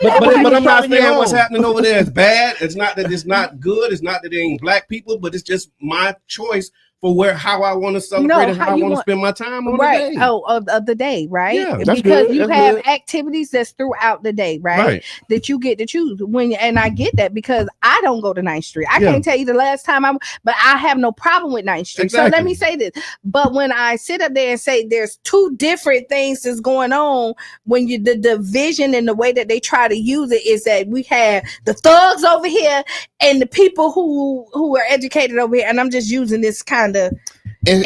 But I'm not saying what's happening over there is bad. It's not that it's not good. It's not that there ain't black people, but it's just my choice for how I want to celebrate and how I want to spend my time on the day. Of the day, right? Yeah, because good. You have activities that's throughout the day, right? That you get to choose and I get that because I don't go to 9th Street. I can't tell you the last time but I have no problem with 9th Street. Exactly. So let me say this. But when I sit up there and say there's two different things that's going on, when the division and the way that they try to use it is that we have the thugs over here and the people who are educated over here, and I'm just using this kind of and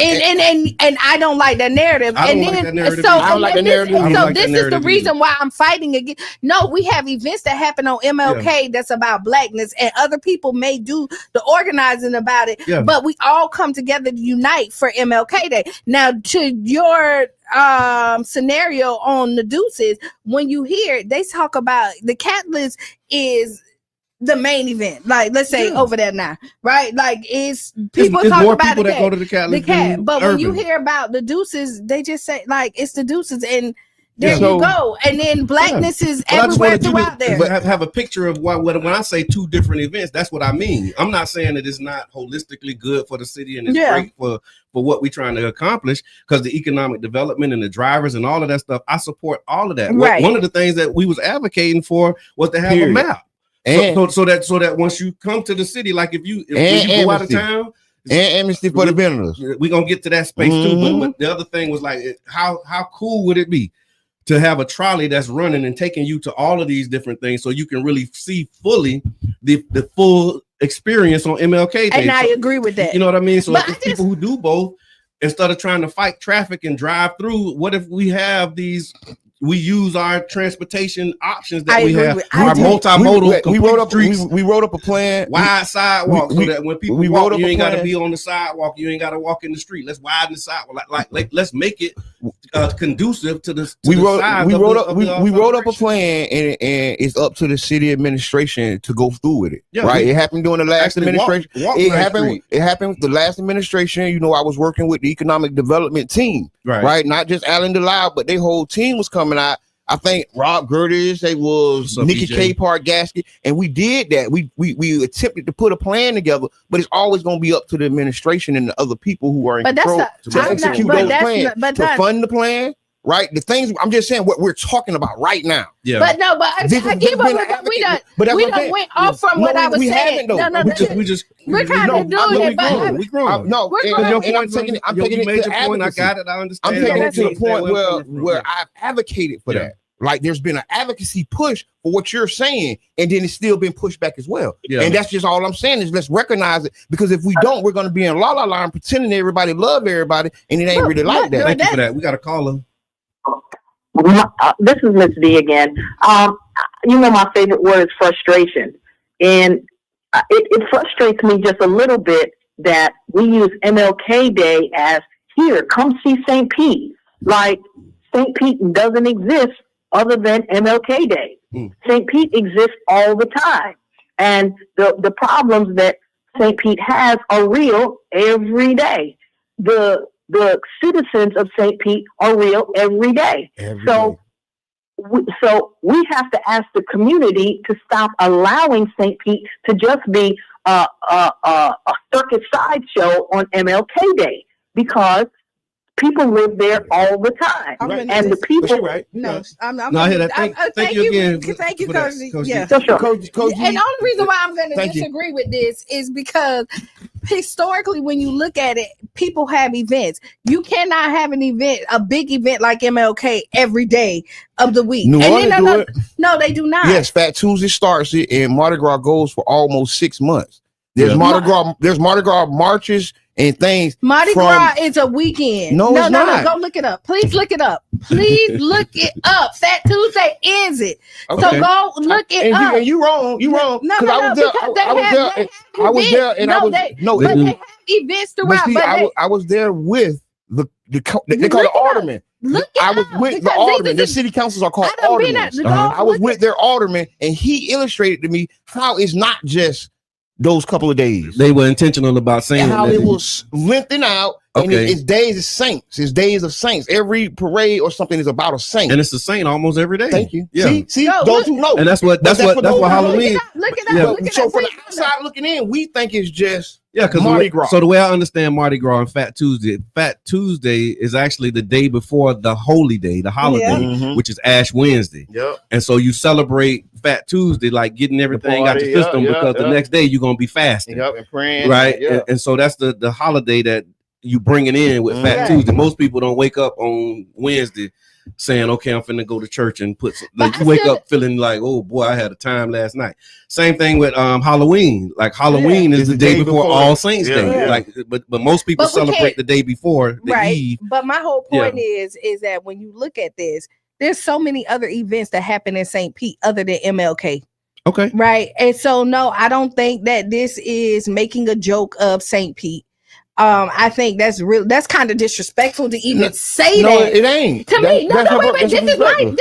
I don't like that narrative. I don't like that narrative. So this is the reason why I'm fighting again. No, we have events that happen on MLK that's about blackness, and other people may do the organizing about it, but we all come together to unite for MLK Day. Now, to your scenario on the Deuces, when you hear they talk about the Catalyst is the main event, like let's say over there now, right? Like it's people talk more about people that go to the Catalyst. But when you hear about the Deuces, they just say like it's the Deuces, and there you go. And then blackness is everywhere throughout there. But have a picture of what when I say two different events, that's what I mean. I'm not saying that it's not holistically good for the city and it's great for what we're trying to accomplish, because the economic development and the drivers and all of that stuff, I support all of that. Right. One of the things that we was advocating for was to have a map. So that once you come to the city, like if you go out of town, and amnesty for the vendors, we're gonna get to that space too. But the other thing was like, how cool would it be to have a trolley that's running and taking you to all of these different things so you can really see fully the full experience on MLK Day. And I agree with that. You know what I mean? So But if people who do both, instead of trying to fight traffic and drive through, what if we have these? We use our transportation options that we have, our multimodal. We wrote up a plan, wide sidewalk, so that when people walk, you ain't got to be on the sidewalk. You ain't got to walk in the street. Let's widen the sidewalk. Like let's make it conducive to the. We wrote up a plan, and it's up to the city administration to go through with it. Yeah, right. It happened during the last administration. It happened with the last administration. You know, I was working with the economic development team. Right. Not just Alan DeLisle, but their whole team was coming out. I think Rob Gertis, it was Nikki K. Park Gasket, and we did that. We attempted to put a plan together, but it's always going to be up to the administration and the other people who are in control to execute those plans, to fund the plan. Right, the things I'm just saying what we're talking about right now. Yeah, but I get what we done. We done went off from what I was saying. No, we're kind of doing it, but I'm taking it to point. I got it. I understand. I'm taking it to the point where I've advocated for that. Like there's been an advocacy push for what you're saying, and then it's still been pushed back as well. Yeah. And that's just all I'm saying is let's recognize it, because if we don't, we're going to be in la line pretending everybody love everybody, and it ain't really like that. Thank you for that. We got a caller. This is Miss D again. You know, my favorite word is frustration. And it frustrates me just a little bit that we use MLK Day as, here, come see St. Pete. Like, St. Pete doesn't exist other than MLK Day. St. Pete exists all the time. And the problems that St. Pete has are real every day. The citizens of St. Pete are real every day. So we have to ask the community to stop allowing St. Pete to just be a circus sideshow on MLK Day, because people live there all the time. And the people... No, thank you again. Thank you, Coach. Yeah. And the only reason why I'm going to disagree with this is because historically, when you look at it, people have events. You cannot have an event, a big event like MLK every day of the week. No, they do not. Yes, Fat Tuesday starts it, and Mardi Gras goes for almost 6 months. There's Mardi Gras marches and things. Mardi Gras is a weekend. No, it's not. Go look it up. Please look it up. Please look it up. Fat Tuesday ends it. Okay. So go look it up. And you wrong. No, I was there, and they have events throughout. I was there with they call it aldermen. I was with the aldermen. The city councils are called aldermen. I was with their alderman, and he illustrated to me how it's not just those couple of days. They were intentional about saying how it was lengthening out. And it's days of saints. It's days of saints. Every parade or something is about a saint. And it's a saint almost every day. Thank you. Yeah. See, those who know. And that's what Halloween. Look it up. So from the outside looking in, we think it's just because Mardi Gras. So the way I understand Mardi Gras and Fat Tuesday is actually the day before the holy day, the holiday, which is Ash Wednesday. Yep. And so you celebrate Fat Tuesday, like getting everything out your system, because the next day you're gonna be fasting. Yep, and praying. Right. And so that's the holiday that you bring it in with Fat Tuesday. Most people don't wake up on Wednesday saying, okay, I'm finna go to church and put you wake up feeling like, oh boy, I had a time last night. Same thing with Halloween. Like Halloween is the day before All Saints Day. Like but most people celebrate the day before the Eve. But my whole point is that when you look at this, there's so many other events that happen in St. Pete other than MLK. Okay. Right. And so no, I don't think that this is making a joke of St. Pete. I think that's kind of disrespectful to even say that. No, it ain't. To me, wait, this is my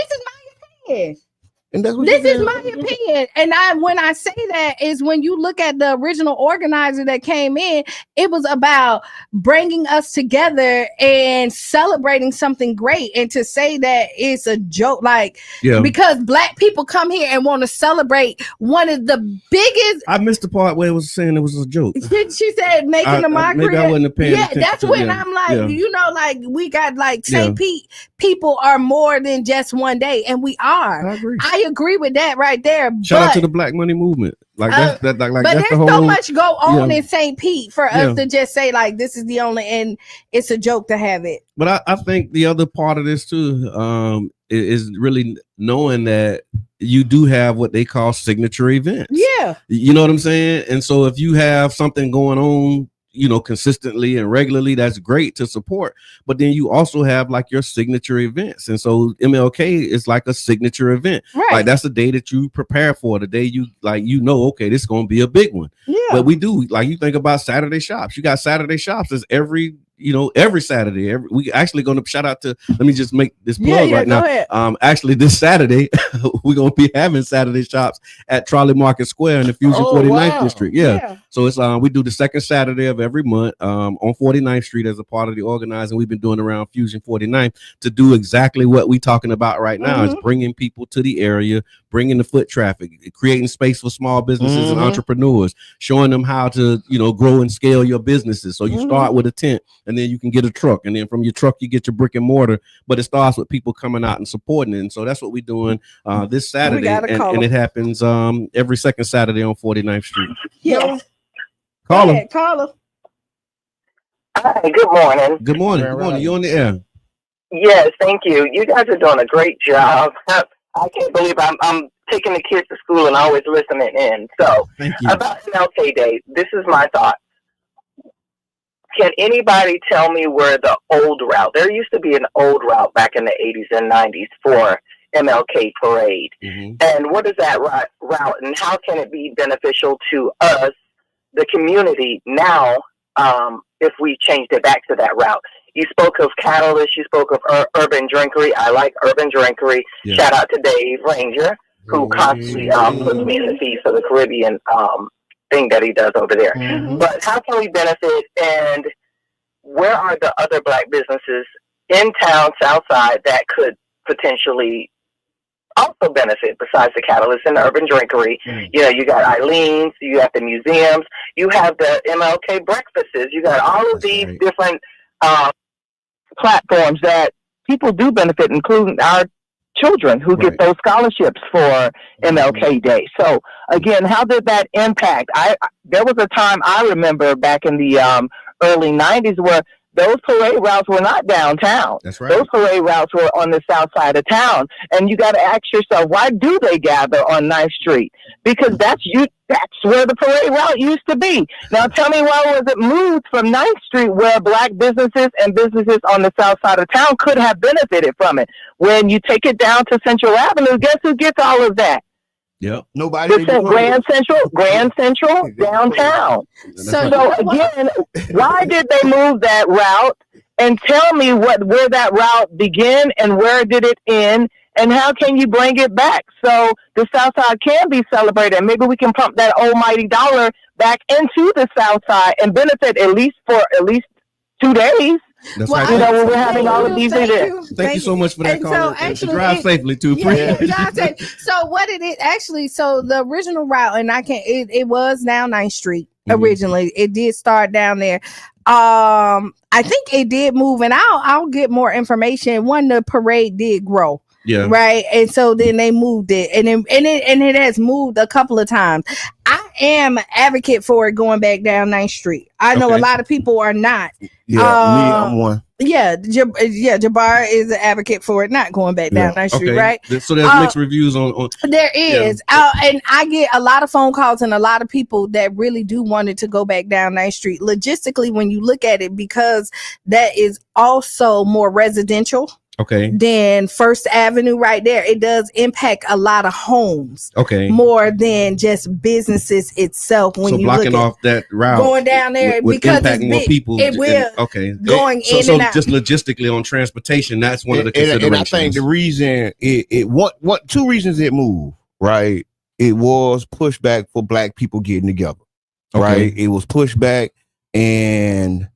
opinion. And that's what this is my opinion. And when I say that is when you look at the original organizer that came in, it was about bringing us together and celebrating something great. And to say that it's a joke, because Black people come here and want to celebrate one of the biggest. I missed the part where it was saying it was a joke. She said making a mockery. Maybe I wasn't paying attention. That's when I'm like, we got St. Pete people are more than just one day, and we are. I agree with that right there. Shout out to the Black Money Movement. But that's there's the whole, so much go on in St. Pete for us to just say this is the only, and it's a joke to have it. But I think the other part of this too is really knowing that you do have what they call signature events. Yeah. You know what I'm saying? And so if you have something going on, you know, consistently and regularly, that's great to support. But then you also have like your signature events. And so MLK is like a signature event. Right. Like that's the day that you prepare for, the day you like, you know, okay, this is going to be a big one. Yeah. But we do, like, you think about Saturday shops. You got Saturday shops as every Saturday. We actually going to shout out to, let me just make this plug right now. Ahead. Actually this Saturday, we're going to be having Saturday shops at Trolley Market Square in the Fusion 49th District. Yeah. So it's we do the second Saturday of every month on 49th Street as a part of the organizing. We've been doing around Fusion 49th to do exactly what we're talking about right now, is bringing people to the area, bringing the foot traffic, creating space for small businesses and entrepreneurs, showing them how to, you know, grow and scale your businesses. So you start with a tent, and then you can get a truck, and then from your truck you get your brick and mortar. But it starts with people coming out and supporting it. And so that's what we're doing this Saturday, and it happens every second Saturday on 49th Street. Yeah. Caller. Hi, good morning. Good morning. Good morning. You on the air? Yes, thank you. You guys are doing a great job. I can't believe I'm taking the kids to school and always listening in. So about MLK Day, this is my thought. Can anybody tell me where the old route? There used to be an old route back in the 80s and 90s for MLK Parade. And what is that route, and how can it be beneficial to us, the community, now if we changed it back to that route? You spoke of Catalyst, you spoke of Urban Drinkery. I like Urban Drinkery. Yeah. Shout out to Dave Ranger, who constantly puts me in the feed for the Caribbean thing that he does over there. But how can we benefit, and where are the other Black businesses in town, Southside, that could potentially also benefit besides the Catalyst and the Urban Drinkery? You know, you got Eileen's, you have the museums, you have the MLK breakfasts, you got all of these different platforms that people do benefit, including our children who get those scholarships for MLK Day. So again, how did that impact? There was a time I remember back in the early 90s where those parade routes were not downtown. That's right. Those parade routes were on the south side of town. And you got to ask yourself, why do they gather on 9th Street? Because that's where the parade route used to be. Now tell me, why was it moved from 9th Street, where Black businesses and businesses on the south side of town could have benefited from it? When you take it down to Central Avenue, guess who gets all of that? Yep. Nobody. Grand Central downtown. So again, why did they move that route? And tell me where that route began and where did it end, and how can you bring it back so the South Side can be celebrated, and maybe we can pump that almighty dollar back into the South Side and benefit at least 2 days. That's right. You know, when we're having all of these events. Thank you so much for that, caller. So actually, drive safely too. So what did it actually? So the original route, and it was down 9th Street originally. It did start down there. I think it did move, and I'll get more information. The parade did grow. Yeah. Right. And so then they moved it, and it has moved a couple of times. I am an advocate for it going back down 9th Street. I know a lot of people are not. Yeah, I'm one. Yeah, Jabbar is an advocate for it not going back down 9th Street, right? So there's mixed reviews on. There is, and I get a lot of phone calls and a lot of people that really do want it to go back down 9th Street. Logistically, when you look at it, because that is also more residential. Okay. Then First Avenue right there, it does impact a lot of homes. Okay. More than just businesses itself. When you blocking off that route, going down there, because impacting more people. It will. Going in and out. Just logistically on transportation, that's one of the considerations. And I think the reason two reasons it moved, right? It was pushback for Black people getting together, right? It was pushback, and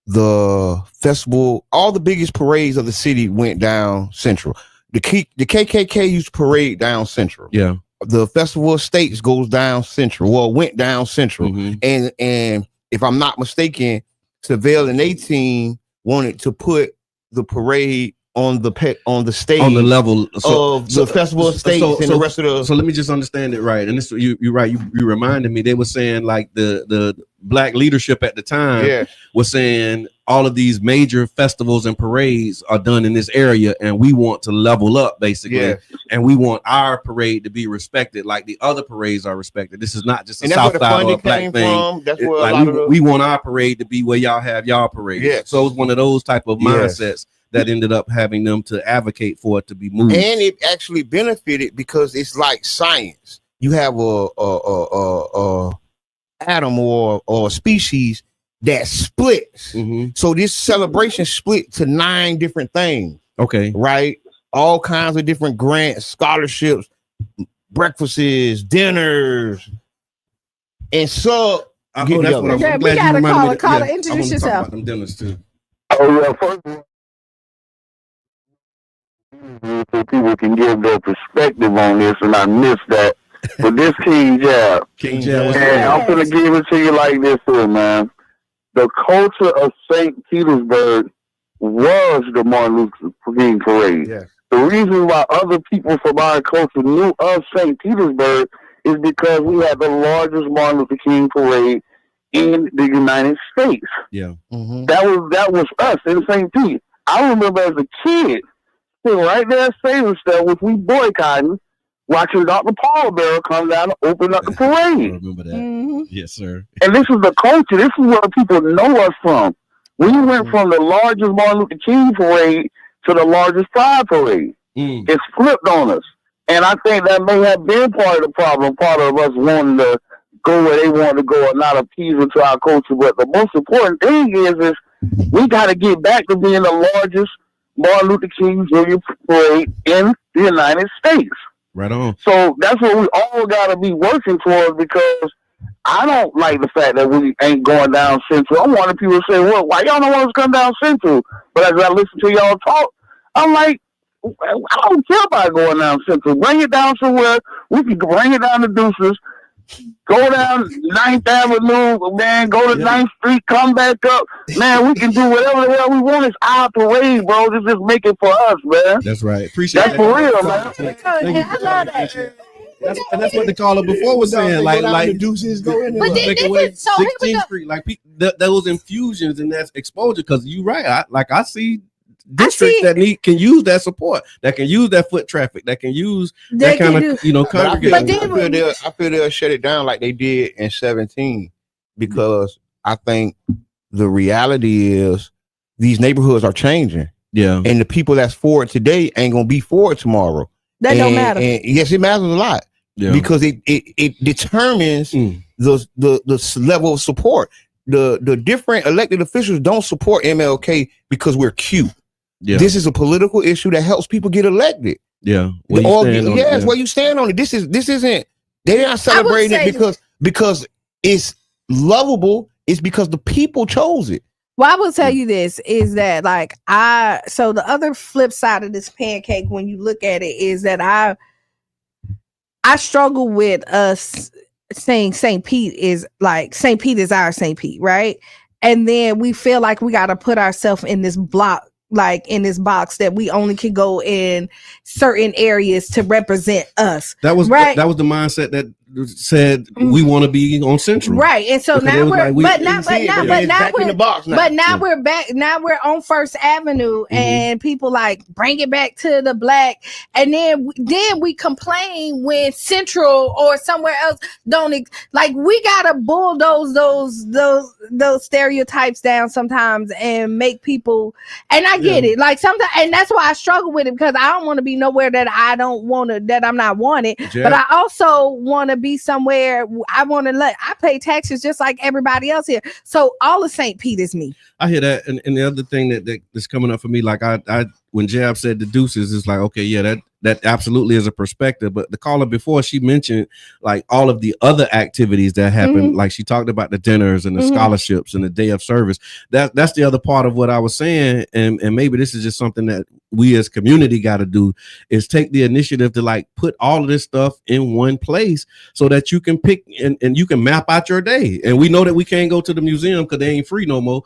the festival, all the biggest parades of the city went down Central. The KKK used to parade down Central. Yeah. The Festival of States goes down Central. Well, went down Central. And if I'm not mistaken, Seville and 18 wanted to put the parade on the stage, on the level of the Festival of States and the rest of the. So let me just understand it right. And this, you're right. You reminded me. They were saying like the Black leadership at the time was saying all of these major festivals and parades are done in this area, and we want to level up basically, and we want our parade to be respected like the other parades are respected. This is not just a South Side or a black thing. That's where we want our parade to be where y'all have y'all parade. Yeah. So it's one of those type of mindsets that ended up having them to advocate for it to be moved. And it actually benefited because it's like science. You have a atom or a species that splits. So this celebration split to 9 different things. Okay. Right? All kinds of different grants, scholarships, breakfasts, dinners. And so that's what I'm glad we you reminded me. Caller, introduce yourself. Them dinners too. Oh yeah, first of all, so people can give their perspective on this, and I missed that. But this King Jab, and I'm gonna give it to you like this here, man. The culture of St. Petersburg was the Martin Luther King Parade. Yes. The reason why other people from our culture knew of St. Petersburg is because we had the largest Martin Luther King Parade in the United States. Yeah. That was us in St. Pete. I remember as a kid, sitting right there at Savings Stuff, which we boycotting, watching Dr. Paul Bearer come down and open up the parade. I remember that. Yes, sir. And this is the culture. This is where people know us from. We went from the largest Martin Luther King parade to the largest Pride parade. It's flipped on us. And I think that may have been part of the problem, part of us wanting to go where they want to go and not appeasing to our culture. But the most important thing is we got to get back to being the largest Martin Luther King Jr. parade in the United States. Right on. So that's what we all got to be working towards, because I don't like the fact that we ain't going down Central. I wanted people to say, well, why y'all don't want us to come down Central? But as I listen to y'all talk, I'm like, I don't care about going down Central. Bring it down somewhere. We can bring it down to Deuces. Go down 9th Avenue, man. Go to 9th Street. Come back up. Man, we can do whatever the hell we want. It's our parade, bro. Just make it for us, man. That's right. Appreciate that. That's for real, man. I love that. That's what the caller before was saying. Like Deuces go in there. But take away 16th Street. Like those infusions and that exposure. Because you're right. I see districts that can use that support, that can use that foot traffic, that can use that kind of congregation. I feel they'll shut it down like they did in 17, because I think the reality is these neighborhoods are changing. Yeah. And the people that's for it today ain't gonna be for it tomorrow. That don't matter. And yes, it matters a lot. Yeah. Because it determines the level of support. The different elected officials don't support MLK because we're cute. Yeah. This is a political issue that helps people get elected. Yeah. It's where you stand on it. This isn't, they're not celebrating it because it's lovable. It's because the people chose it. Well, I will tell you this is that so the other flip side of this pancake, when you look at it, is that I struggle with us saying St. Pete is our St. Pete, right? And then we feel like we got to put ourselves in this block, like in this box, that we only can go in certain areas to represent us. That was right. That was the mindset that said we want to be on Central, right? And so now we're back. Now we're on First Avenue, and people like bring it back to the black, and then we complain when Central or somewhere else don't we gotta bulldoze those stereotypes down sometimes and make people. And I get it, like sometimes, and that's why I struggle with it, because I don't want to be nowhere that I'm not wanted, but I also want to be somewhere I pay taxes just like everybody else here. So all of St. Pete is me. I hear that. And the other thing that's coming up for me, like I when Jab said the Deuces, it's like, okay, yeah, that absolutely is a perspective. But the caller before, she mentioned like all of the other activities that happen. Like she talked about the dinners and the scholarships and the day of service. That's the other part of what I was saying. And maybe this is just something that we as community got to do, is take the initiative to like put all of this stuff in one place so that you can pick and you can map out your day. And we know that we can't go to the museum because they ain't free no more.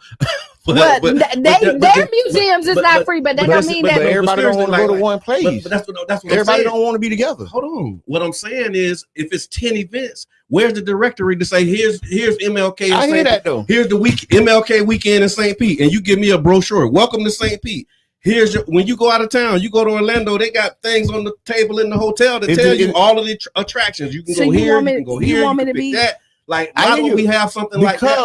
Their museums is not free, but that don't mean that everybody don't want to go to one place. But that's what everybody don't want to be together. Hold on. What I'm saying is, if it's 10 events, where's the directory to say here's MLK? I hear that though. Here's the MLK weekend in St. Pete, and you give me a brochure. Welcome to St. Pete. Here's when you go out of town, you go to Orlando, they got things on the table in the hotel to tell you all of the attractions. You can go here, you can go here, you can pick that. Like, why don't we have something like that?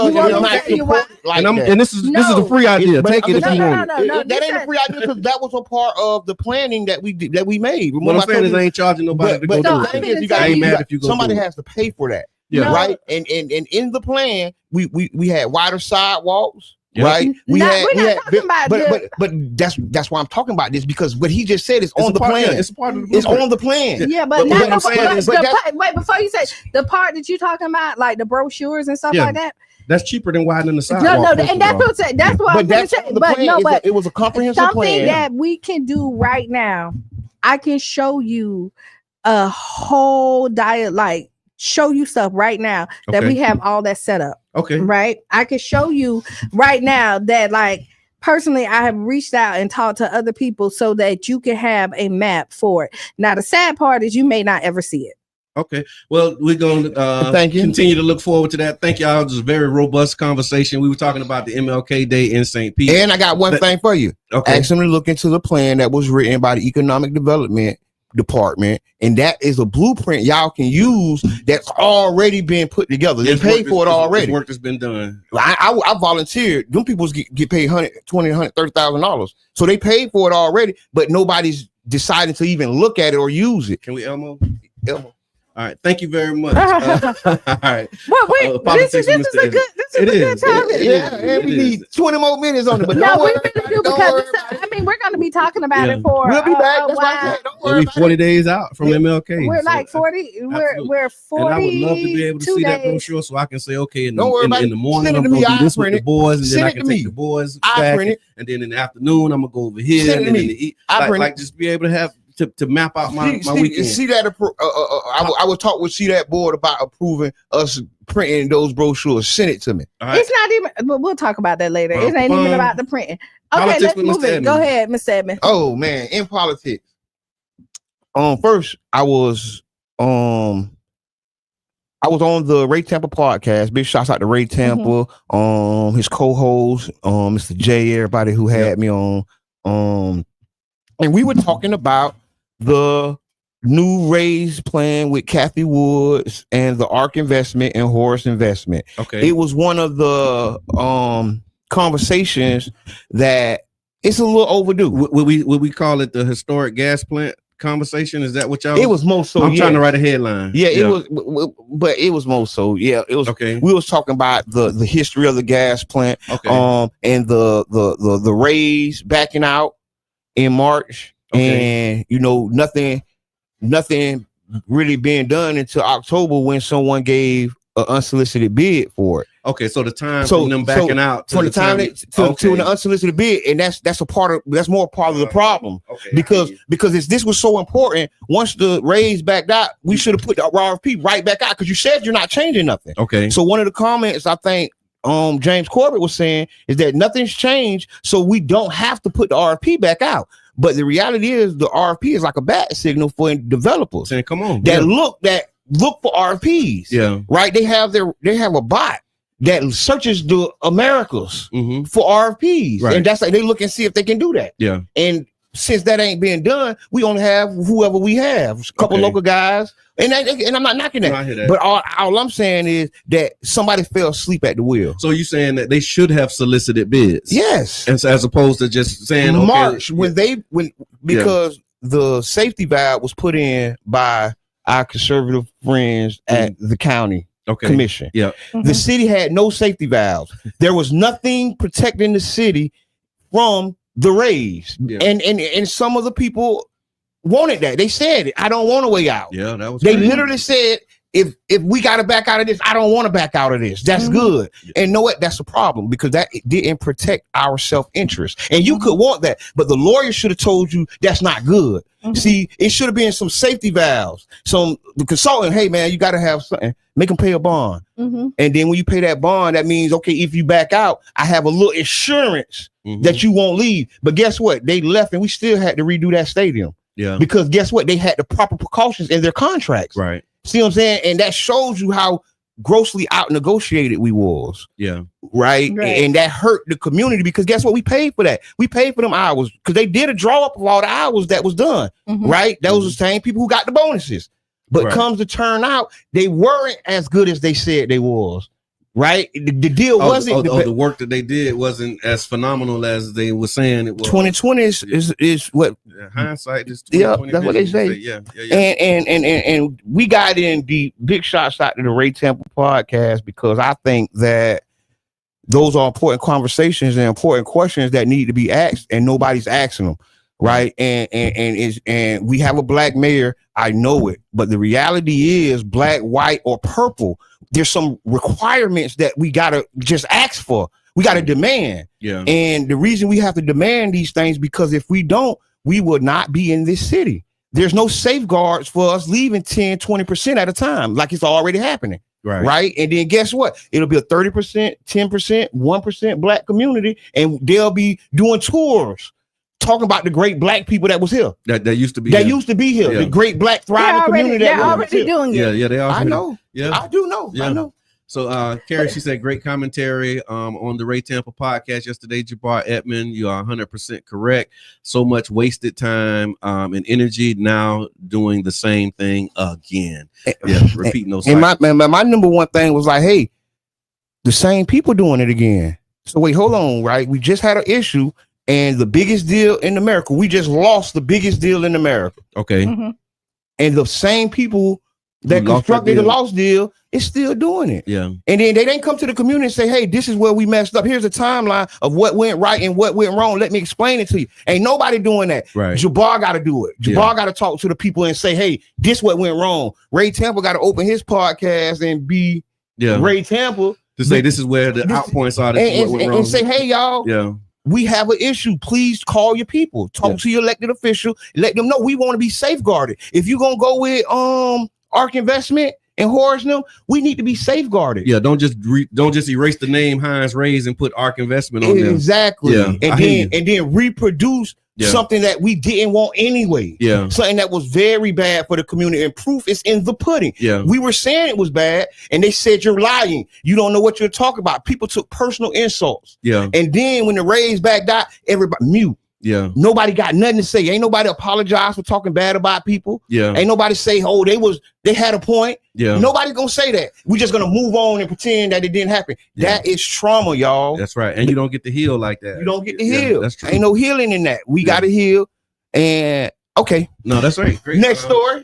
And this is a free idea. Take it if you want it. That ain't a free idea because that was a part of the planning that we made. What I'm saying is, I ain't charging nobody to go do it. I ain't mad if you go. Somebody has to pay for that. Yeah. Right. And in the plan, we had wider sidewalks. Yep. Right, but that's why I'm talking about this, because what he just said is on the plan. It's part of it's on the plan. Yeah, but wait, before you say the part that you're talking about, like the brochures and stuff like that, that's cheaper than widening the sidewalk. No, and that's what I'm saying. That's what I'm going to say. But it was a comprehensive something plan that we can do right now. I can show you a whole diet, like show you stuff right now that we have all that set up. Okay. Right. I can show you right now that, like, personally, I have reached out and talked to other people so that you can have a map for it. Now, the sad part is you may not ever see it. Okay. Well, we're going to continue to look forward to that. Thank y'all. It was a very robust conversation. We were talking about the MLK Day in St. Pete. And I got one thing for you. Okay. Ask them to look into the plan that was written by the Economic Development Department, and that is a blueprint y'all can use that's already been put together. They paid for it already. Work has been done. I volunteered. Them people get paid $130,000, so they paid for it already, but nobody's decided to even look at it or use it. Can we Elmo? All right, thank you very much. All right. Well, wait, this is a good topic. And we need 20 more minutes on it. But no, we really do, because we're going to be talking about it for we'll be back. a while. We'll be 40 days out from MLK. We're like 40. We're 40. And I would love to be able to see that brochure so I can say, okay, in the morning I'm going to do this with the boys, and then I can take the boys back, and then in the afternoon I'm going to go over here, and then in the eat. Like just be able to have to map out my weekend. See that? I would talk with that board about approving us printing those brochures. Send it to me. Right. It's not even. But we'll talk about that later. It ain't even about the printing. Okay, let's move it. Go ahead, Mr. Edmond. Oh man, in politics. First I was on the Ray Tampa podcast. Big shouts out to Ray Tampa, his co-host, Mr. J, everybody who had me on. And we were talking about the new raise plan with Kathy Woods and the ARK investment and Horace investment. Okay. It was one of the conversations that it's a little overdue. Would we call it the historic gas plant conversation? Is that what y'all? It was most so. I'm trying to write a headline. Yeah, it was, but it was most so. Yeah, it was. Okay. We was talking about the history of the gas plant. Okay. And the raise backing out in March, and nothing really being done until October when someone gave an unsolicited bid for it. Okay, so the time from them backing out to the time to the unsolicited bid, and that's more part of the problem. Okay, because this was so important. Once the raise backed out, we should have put the RFP right back out, because you said you're not changing nothing. Okay. So one of the comments I think James Corbett was saying is that nothing's changed, so we don't have to put the RFP back out. But the reality is the RFP is like a bat signal for developers. Saying, come on, look for RFPs. Yeah. Right. They have a bot that searches the Americas for RFPs. Right. And that's like they look and see if they can do that. Yeah. And since that ain't being done, we only have whoever we have, a couple local guys. And I'm not knocking that. No, I hear that. But all I'm saying is that somebody fell asleep at the wheel. So you saying that they should have solicited bids? Yes. And so as opposed to just saying March, because the safety valve was put in by our conservative friends at the county commission. Yeah. The city had no safety valves. There was nothing protecting the city from the raise. Yeah. And some of the people wanted that. They said it. I don't want a way out. Yeah, that was they literally said if we got to back out of this, I don't want to back out of this. That's good. And know what? That's a problem because that didn't protect our self-interest. And you could want that, but the lawyer should have told you that's not good. See, it should have been some safety valves. The consultant, hey man, you got to have something. Make them pay a bond. And then when you pay that bond, that means, okay, if you back out, I have a little insurance that you won't leave. But guess what? They left and we still had to redo that stadium. Yeah. Because guess what? They had the proper precautions in their contracts. Right. See what I'm saying? And that shows you how grossly out negotiated we was. Yeah. Right? And that hurt the community because guess what? We paid for that. We paid for them hours because they did a draw up of all the hours that was done. Right? That was the same people who got the bonuses. But comes to turn out, they weren't as good as they said they was. Right? The deal wasn't the work that they did wasn't as phenomenal as they were saying it was. 2020 is what hindsight is. Yeah, that's what they say. Yeah. And we got in the big shots out to the Ray Tampa podcast because I think that those are important conversations and important questions that need to be asked, and nobody's asking them. Right. And we have a black mayor. I know it. But the reality is black, white, or purple. There's some requirements that we got to just ask for. We got to demand. Yeah. And the reason we have to demand these things, because if we don't, we will not be in this city. There's no safeguards for us leaving 10, 20% at a time, like it's already happening. Right. And then guess what? It'll be a 30%, 10%, 1% black community, and they'll be doing tours. Talking about the great black people that was here. That used to be here. Used to be here. Yeah. The great black thriving community. They're already doing it. Yeah, they are. I know. Yeah. I do know. Yeah. I know. So Carrie, she said great commentary on the Ray Tampa podcast yesterday. Jabbar Edmond, you are 100% correct. So much wasted time and energy now doing the same thing again. Yeah, repeating those. And my number one thing was like, hey, the same people doing it again. So wait, hold on, right? We just had an issue. And the biggest deal in America, we just lost the biggest deal in America. Okay. And the same people that constructed the lost deal is still doing it. Yeah. And then they didn't come to the community and say, hey, this is where we messed up. Here's a timeline of what went right and what went wrong. Let me explain it to you. Ain't nobody doing that. Right. Jabbar got to do it. Jabbar got to talk to the people and say, hey, this what went wrong. Ray Tampa got to open his podcast and be Ray Tampa. To say this is where the outpoints are. And say, hey, y'all. Yeah. We have an issue. Please call your people. Talk to your elected official. Let them know we want to be safeguarded. If you're gonna go with ARK Investment and Horace, we need to be safeguarded. Yeah, don't just erase the name Heinz Rays and put ARK Investment on them. Exactly. Yeah, and then reproduce something that we didn't want anyway. Yeah. Something that was very bad for the community. And proof is in the pudding. Yeah. We were saying it was bad, and they said you're lying. You don't know what you're talking about. People took personal insults. Yeah. And then when the Rays backed out, everybody mute. Yeah. Nobody got nothing to say. Ain't nobody apologize for talking bad about people. Yeah. Ain't nobody say, oh, they had a point. Yeah. Nobody's gonna say that. We're just gonna move on and pretend that it didn't happen. Yeah. That is trauma, y'all. That's right. And you don't get to heal like that. You don't get to heal. That's true. Ain't no healing in that. We gotta heal. And okay. No, that's right. Great. Next story.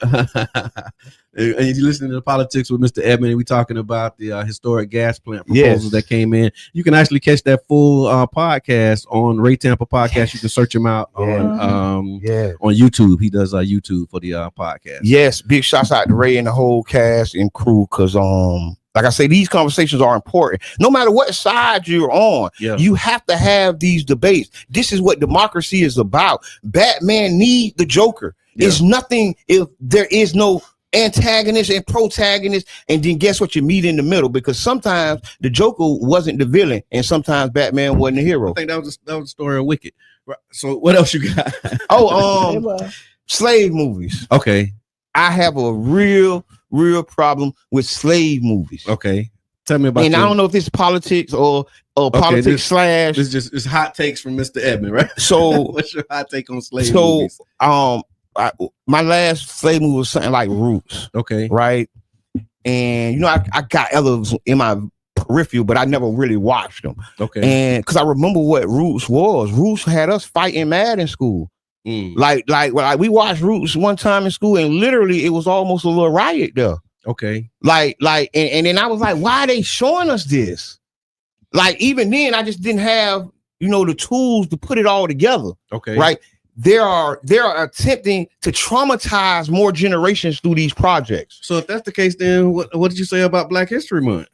And you listening to the politics with Mr. Edmond, and we talking about the historic gas plant proposals that came in. You can actually catch that full podcast on Ray Tampa podcast. You can search him out on YouTube. He does YouTube for the podcast. Yes, big shouts out to Ray and the whole cast and crew, because like I say, these conversations are important. No matter what side you're on, you have to have these debates. This is what democracy is about. Batman needs the Joker. It's nothing if there is no antagonist and protagonist, and then guess what? You meet in the middle, because sometimes the Joker wasn't the villain, and sometimes Batman wasn't the hero. I think that was the story of Wicked. Right. So what else you got? Slave movies. Okay, I have a real problem with slave movies. Okay, tell me about. And I don't know if it's politics or politics slash. This just it's hot takes from Mr. Edmond, right? So what's your hot take on slave movies? My last slave movie was something like Roots. Okay. Right. And I got others in my peripheral, but I never really watched them. Okay. And because I remember what Roots was. Roots had us fighting mad in school. Like we watched Roots one time in school, and literally it was almost a little riot there. Okay. And then I was like, why are they showing us this? Like, even then I just didn't have, the tools to put it all together. Okay. Right. they're attempting to traumatize more generations through these projects. So if that's the case, then what did you say about Black History Month?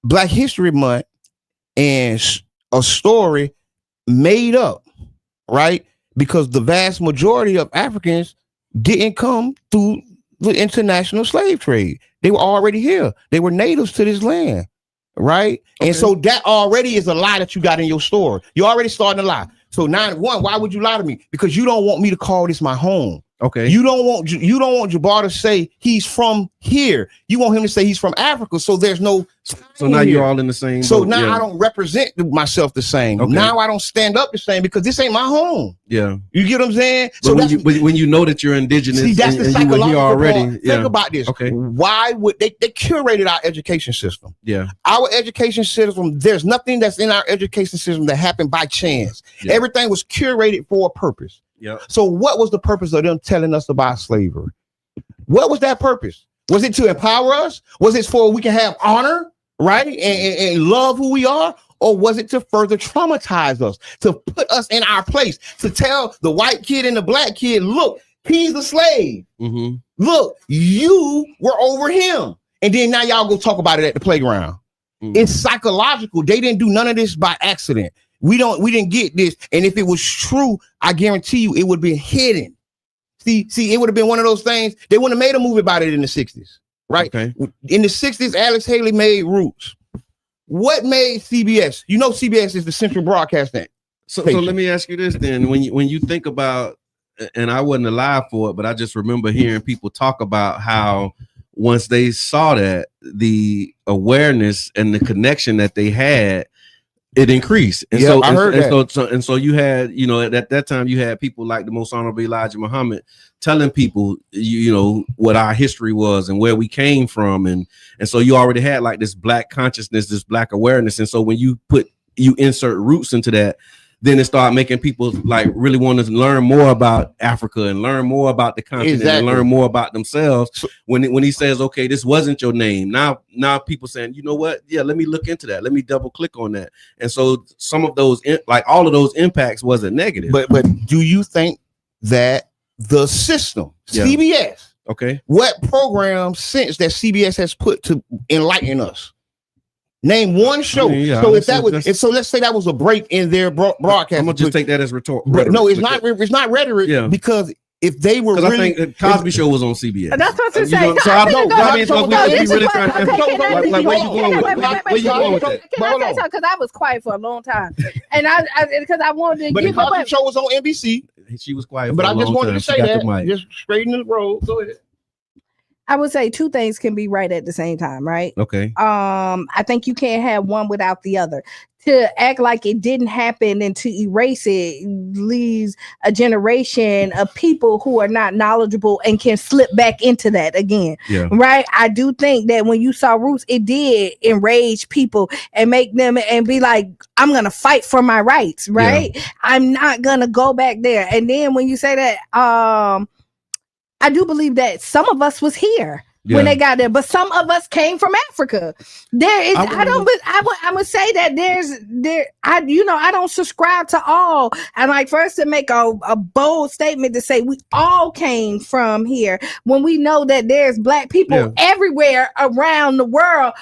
Black History Month and a story made up, right? Because the vast majority of Africans didn't come through the international slave trade. They were already here. They were natives to this land, right? Okay. And so that already is a lie that you got in your story. You're already starting to lie. So 9-1, why would you lie to me? Because you don't want me to call this my home. Okay. You don't want Jabbar to say he's from here. You want him to say he's from Africa. So there's no. So now you're all in the same. So boat. now I don't represent myself the same. Okay. Now I don't stand up the same because this ain't my home. Yeah. You get what I'm saying? But so when you know that you're indigenous, see, that's the psychological you were here already. Yeah. Think about this. Okay. Why would they curated our education system? Yeah. Our education system, there's nothing that's in our education system that happened by chance. Yeah. Everything was curated for a purpose. Yeah. So what was the purpose of them telling us about slavery? What was that purpose? Was it to empower us? Was it for we can have honor, right? And love who we are? Or was it to further traumatize us, to put us in our place, to tell the white kid and the black kid, look, he's a slave. Mm-hmm. Look, you were over him. And then now y'all go talk about it at the playground. Mm-hmm. It's psychological. They didn't do none of this by accident. We didn't get this. And if it was true, I guarantee you it would be hidden. See, it would have been one of those things. They wouldn't have made a movie about it in the 60s, right? Okay. In the 60s, Alex Haley made Roots. What made CBS? You know, CBS is the central broadcasting. So let me ask you this then. When you think about, and I wasn't alive for it, but I just remember hearing people talk about how once they saw that, the awareness and the connection that they had, it increased. And yeah, I heard that. So you had, you know, at that time you had people like the Most Honorable Elijah Muhammad telling people, you know, what our history was and where we came from. And so you already had like this black consciousness, this black awareness. And so when you insert roots into that, then it started making people like really want to learn more about Africa and learn more about the continent and learn more about themselves. So, when he says, okay, this wasn't your name. Now people saying, you know what? Yeah, let me look into that. Let me double click on that. And so some of those, like all of those impacts wasn't negative. But do you think that the system, CBS, okay, what program since that CBS has put to enlighten us? Name one show. Yeah, so if that was, so let's say that was a break in their broadcast. I'm gonna just take that as rhetorical. No, it's not. It's not rhetoric. Yeah. Because if they were really, I think the Cosby Show was on CBS. That's what I'm saying. So I don't know. I mean, so we really trying to like where you going with it? Where you going with it? Can I say something? Because I was quiet for a long time, and I because I wanted to. But the Cosby Show was on NBC. She was quiet, but I just wanted to say that. Just straighten the road. Go ahead. I would say two things can be right at the same time, right? Okay. I think you can't have one without the other. To act like it didn't happen and to erase it leaves a generation of people who are not knowledgeable and can slip back into that again. Yeah. Right? I do think that when you saw Roots, it did enrage people and make them and be like, I'm gonna fight for my rights, right? Yeah. I'm not gonna go back there. And then when you say that, I do believe that some of us was here when they got there, but some of us came from Africa. There is, I would say that I don't subscribe to all. And like first to make a bold statement to say we all came from here when we know that there's black people everywhere around the world.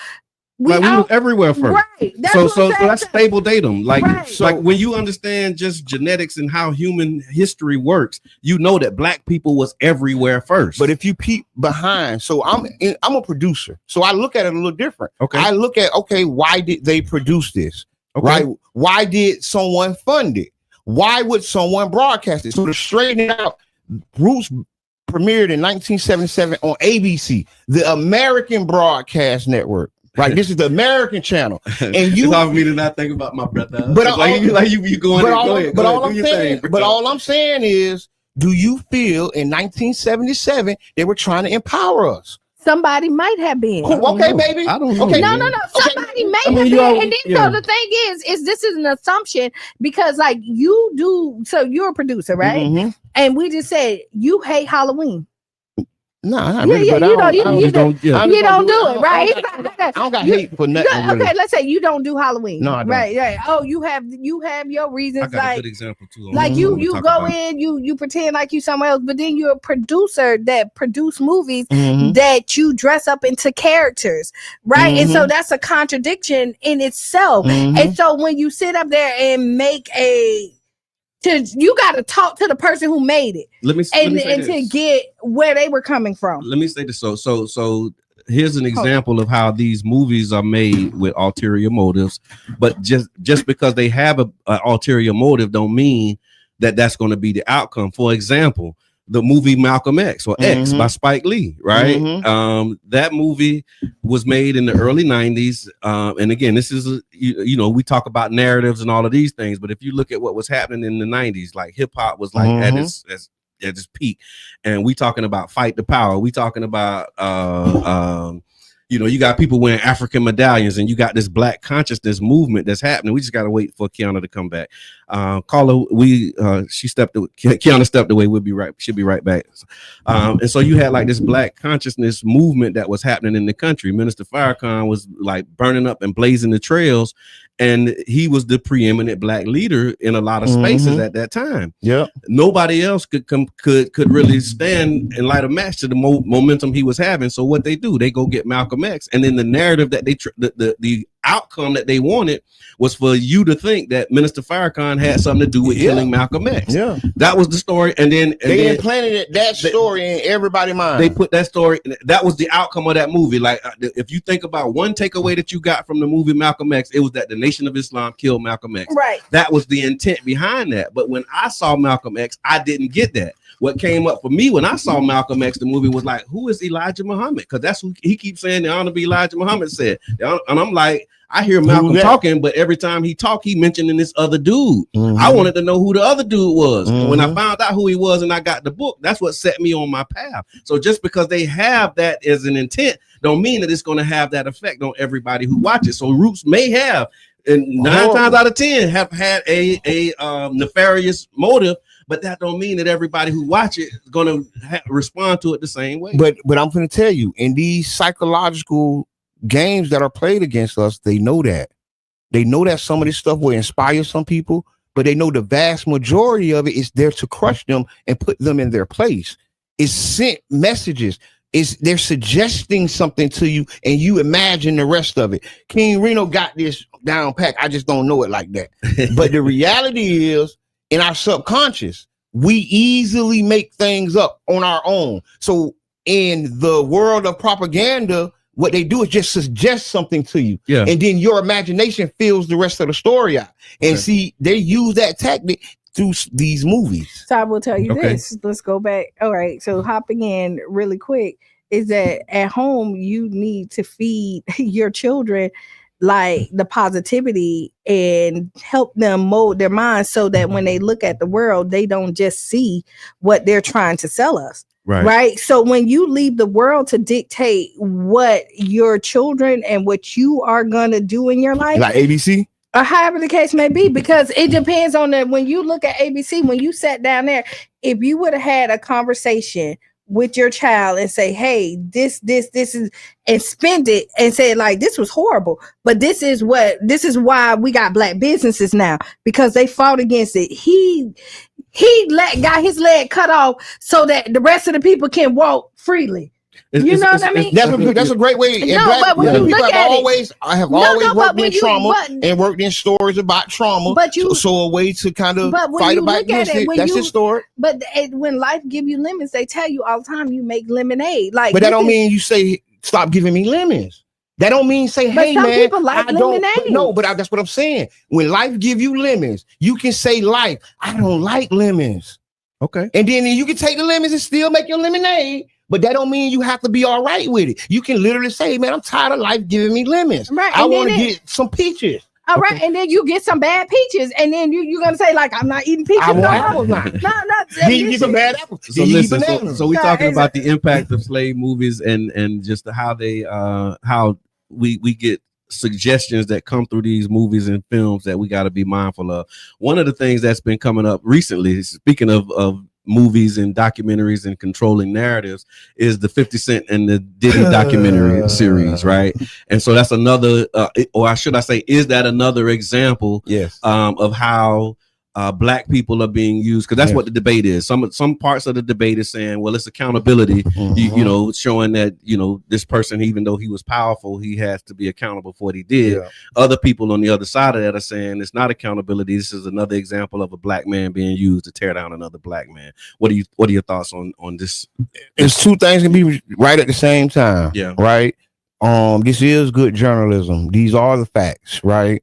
We was everywhere first. Right. So that's stable datum. Like, like when you understand just genetics and how human history works, you know that black people was everywhere first. But if you peep behind, so I'm a producer, so I look at it a little different. Okay. I look at, why did they produce this? Okay. Right? Why did someone fund it? Why would someone broadcast it? So to straighten it out, Roots premiered in 1977 on ABC, the American Broadcast Network. Right, this is the American channel, and it's hard for me to not think about my brother. But you going. But all I'm saying is, do you feel in 1977 they were trying to empower us? Somebody might have been. Okay, maybe. I don't know. Okay. No. Somebody may have been. And then so the thing is this is an assumption because like you do. So you're a producer, right? Mm-hmm. And we just said you hate Halloween. not really, but you don't do it, right? I don't got hate for nothing. Okay, really. let's say you don't do Halloween. No, I don't. Right. Oh, you have your reasons. I got a good example too. Like you go in, you pretend like you somewhere else, but then you're a producer that produce movies that you dress up into characters, right? And so that's a contradiction in itself. And so when you sit up there and make you got to talk to the person who made it. Let me say this. To get where they were coming from. Let me say this. So here's an example of how these movies are made with ulterior motives, but just because they have an ulterior motive don't mean that that's going to be the outcome. For example, the movie Malcolm X or X by Spike Lee, right? That movie was made in the early 90s. And again, this is, we talk about narratives and all of these things, but if you look at what was happening in the 90s, like hip hop was like at its peak, and we talking about fight the power. We talking about, you got people wearing African medallions, and you got this black consciousness movement that's happening. We just got to wait for Qiana to come back. Carla, Qiana stepped away. She'll be right back. And so you had like this black consciousness movement that was happening in the country. Minister Farrakhan was like burning up and blazing the trails, and he was the preeminent black leader in a lot of spaces at that time. Yeah, nobody else could really stand and light a match to the momentum he was having. So what they do, they go get Malcolm X, and then the narrative that the outcome that they wanted was for you to think that Minister Farrakhan had something to do with killing Malcolm X. Yeah, that was the story, and then they implanted that story in everybody's mind. They put that story. That was the outcome of that movie. Like, if you think about one takeaway that you got from the movie Malcolm X, it was that the Nation of Islam killed Malcolm X. Right. That was the intent behind that. But when I saw Malcolm X, I didn't get that. What came up for me when I saw Malcolm X, the movie, was like, who is Elijah Muhammad? Because that's who he keeps saying the Honorable Elijah Muhammad said. And I'm like, I hear Malcolm talking, but every time he talk, he mentioning this other dude. I wanted to know who the other dude was. And when I found out who he was and I got the book, that's what set me on my path. So just because they have that as an intent, don't mean that it's going to have that effect on everybody who watches. So Roots may have, and 9 times out of 10 have had a nefarious motive, but that don't mean that everybody who watch it is going to respond to it the same way. But I'm going to tell you, in these psychological games that are played against us, they know that some of this stuff will inspire some people, but they know the vast majority of it is there to crush them and put them in their place. It's sent messages. They're suggesting something to you, and you imagine the rest of it. King Reno got this down pat. I just don't know it like that. But the reality is, in our subconscious, we easily make things up on our own. So in the world of propaganda, what they do is just suggest something to you. Yeah. And then your imagination fills the rest of the story out. And see, they use that tactic through these movies. So I will tell you this. Let's go back. All right. So hopping in really quick is that at home, you need to feed your children like the positivity and help them mold their minds so that when they look at the world, they don't just see what they're trying to sell us. Right. So when you leave the world to dictate what your children and what you are going to do in your life, like ABC, or however the case may be, because it depends on that. When you look at ABC, when you sat down there, if you would have had a conversation with your child and say, hey, this is, and spend it and say, like, this was horrible, but this is why we got black businesses now, because they fought against it. He got his leg cut off so that the rest of the people can walk freely. You know what I mean? That's a great way. But when you look at I have always worked in trauma and worked in stories about trauma. So a way to kind of fight about it. That's the story. But when life give you lemons, they tell you all the time you make lemonade. Like, but that don't mean you say stop giving me lemons. That don't mean say, hey some man, people like lemonade. No, but that's what I'm saying. When life give you lemons, you can say life, I don't like lemons. Okay. And then you can take the lemons and still make your lemonade. But that don't mean you have to be all right with it. You can literally say, man, I'm tired of life giving me lemons. Right. I want to get some peaches. All right. And then you get some bad peaches. And then you're going to say, like, I'm not eating peaches. I want apples now. Then you get some bad apples. So listen, so we're talking about the impact of slave movies and just how they how we get suggestions that come through these movies and films that we got to be mindful of. One of the things that's been coming up recently, speaking of movies and documentaries and controlling narratives is the 50 Cent and the Diddy documentary series, right? And so that's another, or should I say, is that another example of how black people are being used? Because that's what the debate is. Some parts of the debate is saying, well, it's accountability, you know, showing that, you know, this person, even though he was powerful, he has to be accountable for what he did. Other people on the other side of that are saying it's not accountability. This is another example of a black man being used to tear down another black man. What are your thoughts on this? It's two things can be right at the same time. Right. This is good journalism. These are the facts, right?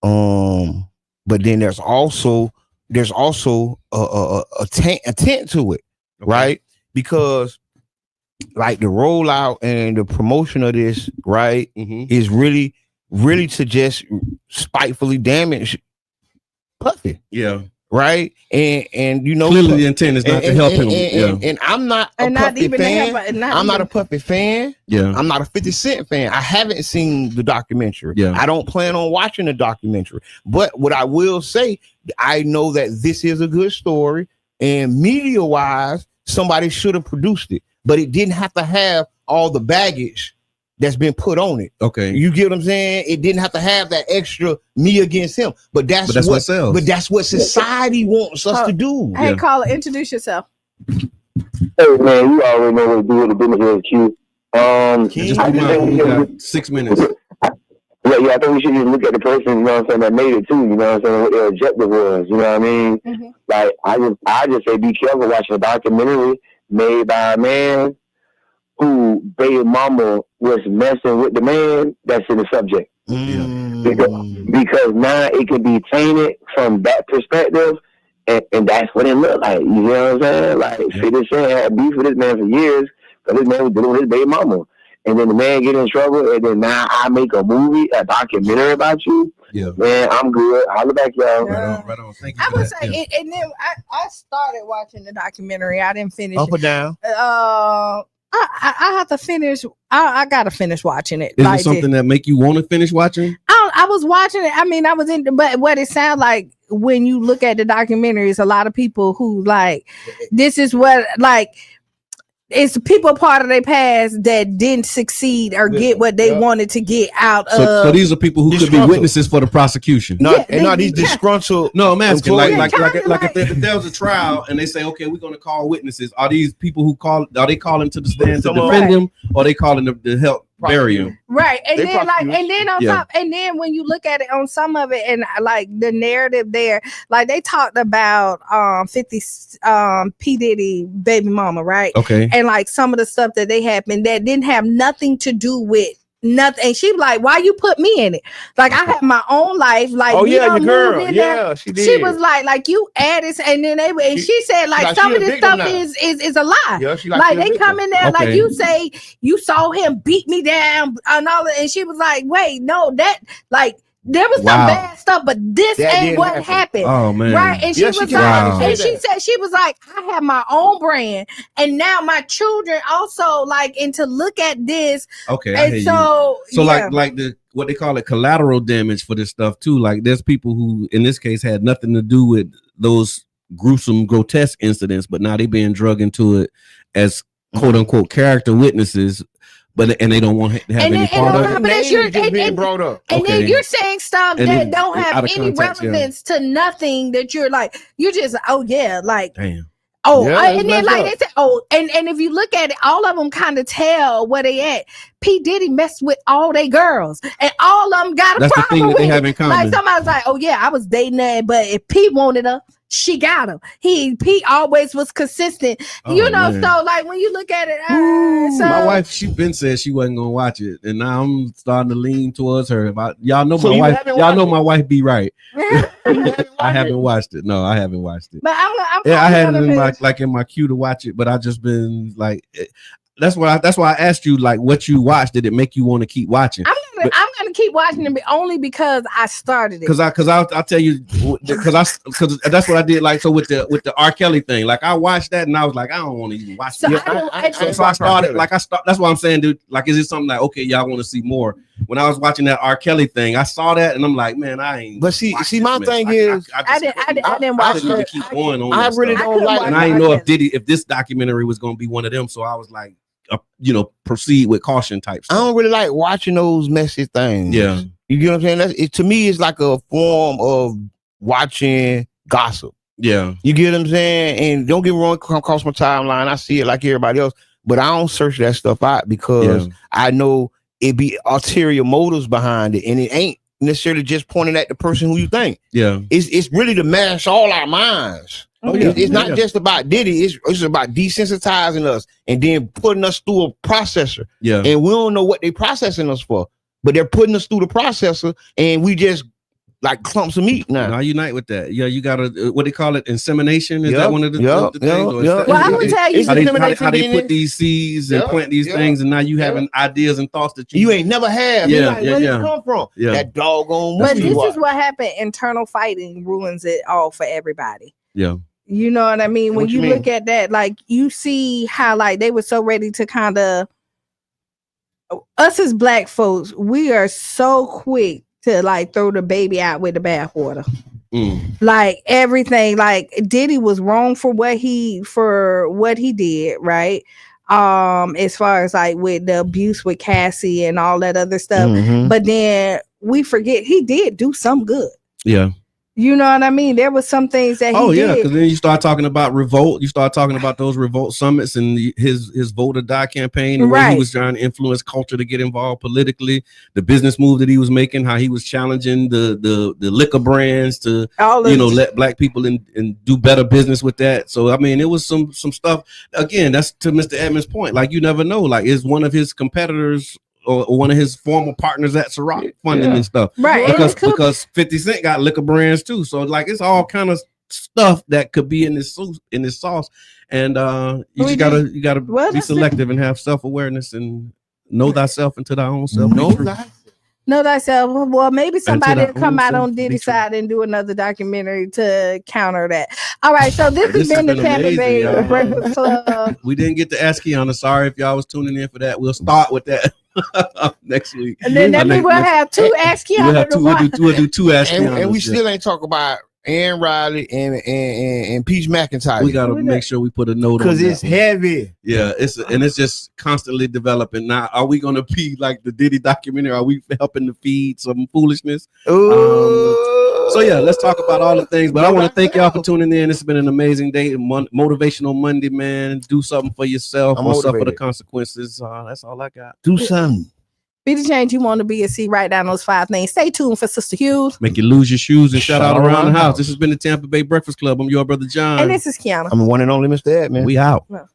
But then there's also a tent to it, right? Because like the rollout and the promotion of this, right, is really to just spitefully damage Puffy. Right. And you know, clearly the intent is not to help him. And I'm not a Puffy fan. I'm not a Puffy fan. I'm not a 50 Cent fan. I haven't seen the documentary. I don't plan on watching the documentary. But what I will say, I know that this is a good story, and media wise, somebody should have produced it, but it didn't have to have all the baggage that's been put on it. You get what I'm saying? It didn't have to have that extra me against him. But that's what sells. But that's what society wants us to do. Hey, caller, introduce yourself. Hey man, you already know what to do with the business here, Q. Just we got 6 minutes. Yeah, I think we should just look at the person, you know what I'm saying, that made it too, you know what I'm saying, what their objective was, you know what I mean? Like I just say be careful watching a documentary made by a man who baby mama was messing with the man that's in the subject. Because now it can be tainted from that perspective, and that's what it looked like. You know what I'm saying? Like, 50 Cent had beef with this man for years, because this man was dealing with his baby mama. And then the man get in trouble, and then now I make a documentary about you. Man, I'm good. I'll look back, y'all. Right on. Thank you. I would say, and then I started watching the documentary. I didn't finish. Up or down? I have to finish. I gotta finish watching it. Is it something that make you want to finish watching? I was watching it. I mean, I was in, but what it sounds like when you look at the documentary is a lot of people who like, this is what like. It's people part of their past that didn't succeed or get what they wanted to get out of. So these are people who could be witnesses for the prosecution. These disgruntled. No, I'm asking. Like if there was a trial and they say, okay, we're going to call witnesses. Are these people who are they calling to the stand to defend him, or are they calling to help bury him? Right. And then on top, and then when you look at it on some of it, and like the narrative there, like they talked about 50 P. Diddy baby mama, right? And like some of the stuff that they happened that didn't have nothing to do with nothing. And she was like, why you put me in it? Like I had my own life. Like, your girl. She did. She was like you added, and then she said like some of this stuff is a lie. Like they come in there like you say you saw him beat me down and all that, and she was like, wait, no, that like there was some bad stuff, but this ain't what happened. Oh man. Right. And she was like, and she said she was like, I have my own brand, and now my children also like, and to look at this. And so like the what they call it collateral damage for this stuff too. Like there's people who in this case had nothing to do with those gruesome, grotesque incidents, but now they being drugged into it as quote unquote character witnesses. And they don't want to have any part of it. But being brought up. And then you're saying stuff that don't have any relevance to nothing, that you're like, you just, like, damn. And then like they said, and if you look at it, all of them kind of tell where they at. P. Diddy messed with all they girls, and all of them got a problem. That's the thing that they have in common. Like somebody's like, I was dating her, but if P wanted her, she got him. He always was consistent, man. So like when you look at it, my wife, she been said she wasn't gonna watch it, and now I'm starting to lean towards her. Y'all know my wife. Y'all know my wife be right. I haven't watched it. No, I haven't watched it. But I had it in my queue to watch it, but I just been like. That's why I asked you like what you watched. Did it make you want to keep watching? I'm gonna keep watching it only because I started it. Because I'll tell you because that's what I did. Like so with the R. Kelly thing. Like I watched that and I was like, I don't want to even watch so that. So I started that's what I'm saying, dude. Like, is it something like, okay, y'all want to see more? When I was watching that R. Kelly thing, I saw that and I'm like, man, I ain't. But see, my thing is, I didn't watch it. Keep going on. I really don't like, and I didn't know if this documentary was going to be one of them. So I was like, proceed with caution type stuff. I don't really like watching those messy things. Yeah, you get what I'm saying? To me, it's like a form of watching gossip. Yeah, you get what I'm saying? And don't get me wrong, come across my timeline, I see it like everybody else, but I don't search that stuff out because I know it be ulterior motives behind it, and it ain't necessarily just pointing at the person who you think. Yeah, it's really to mash all our minds. It's not just about Diddy. It's about desensitizing us and then putting us through a processor. Yeah, and we don't know what they're processing us for, but they're putting us through the processor, and we just like clumps of meat now. I unite with that. Yeah, you gotta what they call it, insemination. Is that one of the things? Well, I'm gonna tell you how they put these seeds and plant these things, and now you having ideas and thoughts that you ain't never had. Yeah, like, where did it come from? Yeah, that doggone. But this is what happened. Internal fighting ruins it all for everybody. Yeah. You know what I mean? When you look at that, like you see how like they were so ready to kind of us as black folks, we are so quick to like throw the baby out with the bathwater. Like everything, like Diddy was wrong for what he did, right? As far as like with the abuse with Cassie and all that other stuff. But then we forget he did do some good. Yeah. You know what I mean? There was some things that he did. Because then you start talking about revolt. You start talking about those revolt summits and his Vote or Die campaign, and where he was trying to influence culture to get involved politically. The business move that he was making, how he was challenging the liquor brands to let black people and do better business with that. So I mean, it was some stuff. Again, that's to Mr. Edmonds' point. Like you never know. Like is one of his competitors or one of his former partners at Ciroc funding and stuff, right? Because 50 Cent got liquor brands too, so like it's all kind of stuff that could be in this sauce, and you gotta be selective and have self-awareness and know thyself and to thy own self. Know thyself. Well, maybe somebody will come out on Diddy's side and do another documentary to counter that. All right, so this has been the Tampa Bay Breakfast Club. We didn't get to ask Qiana. Sorry if y'all was tuning in for that. We'll start with that next week. And then we'll have two Ask Qiana. We'll do two Ask Qiana. And we still ain't talk about Aaron Riley and Peach McIntyre. We gotta make sure we put a note on because it's heavy. Yeah, it's just constantly developing. Now, are we gonna be like the Diddy documentary? Are we helping to feed some foolishness? So yeah, let's talk about all the things. But I want to thank y'all for tuning in. It's been an amazing day, motivational Monday, man. Do something for yourself or suffer the consequences. That's all I got. Do something. Be the change you want to be and see. Write down those 5 things. Stay tuned for Sister Hughes. Make you lose your shoes and shout out around the house. This has been the Tampa Bay Breakfast Club. I'm your brother John. And this is Qiana. I'm the one and only Mr. Edmond. We out. Well.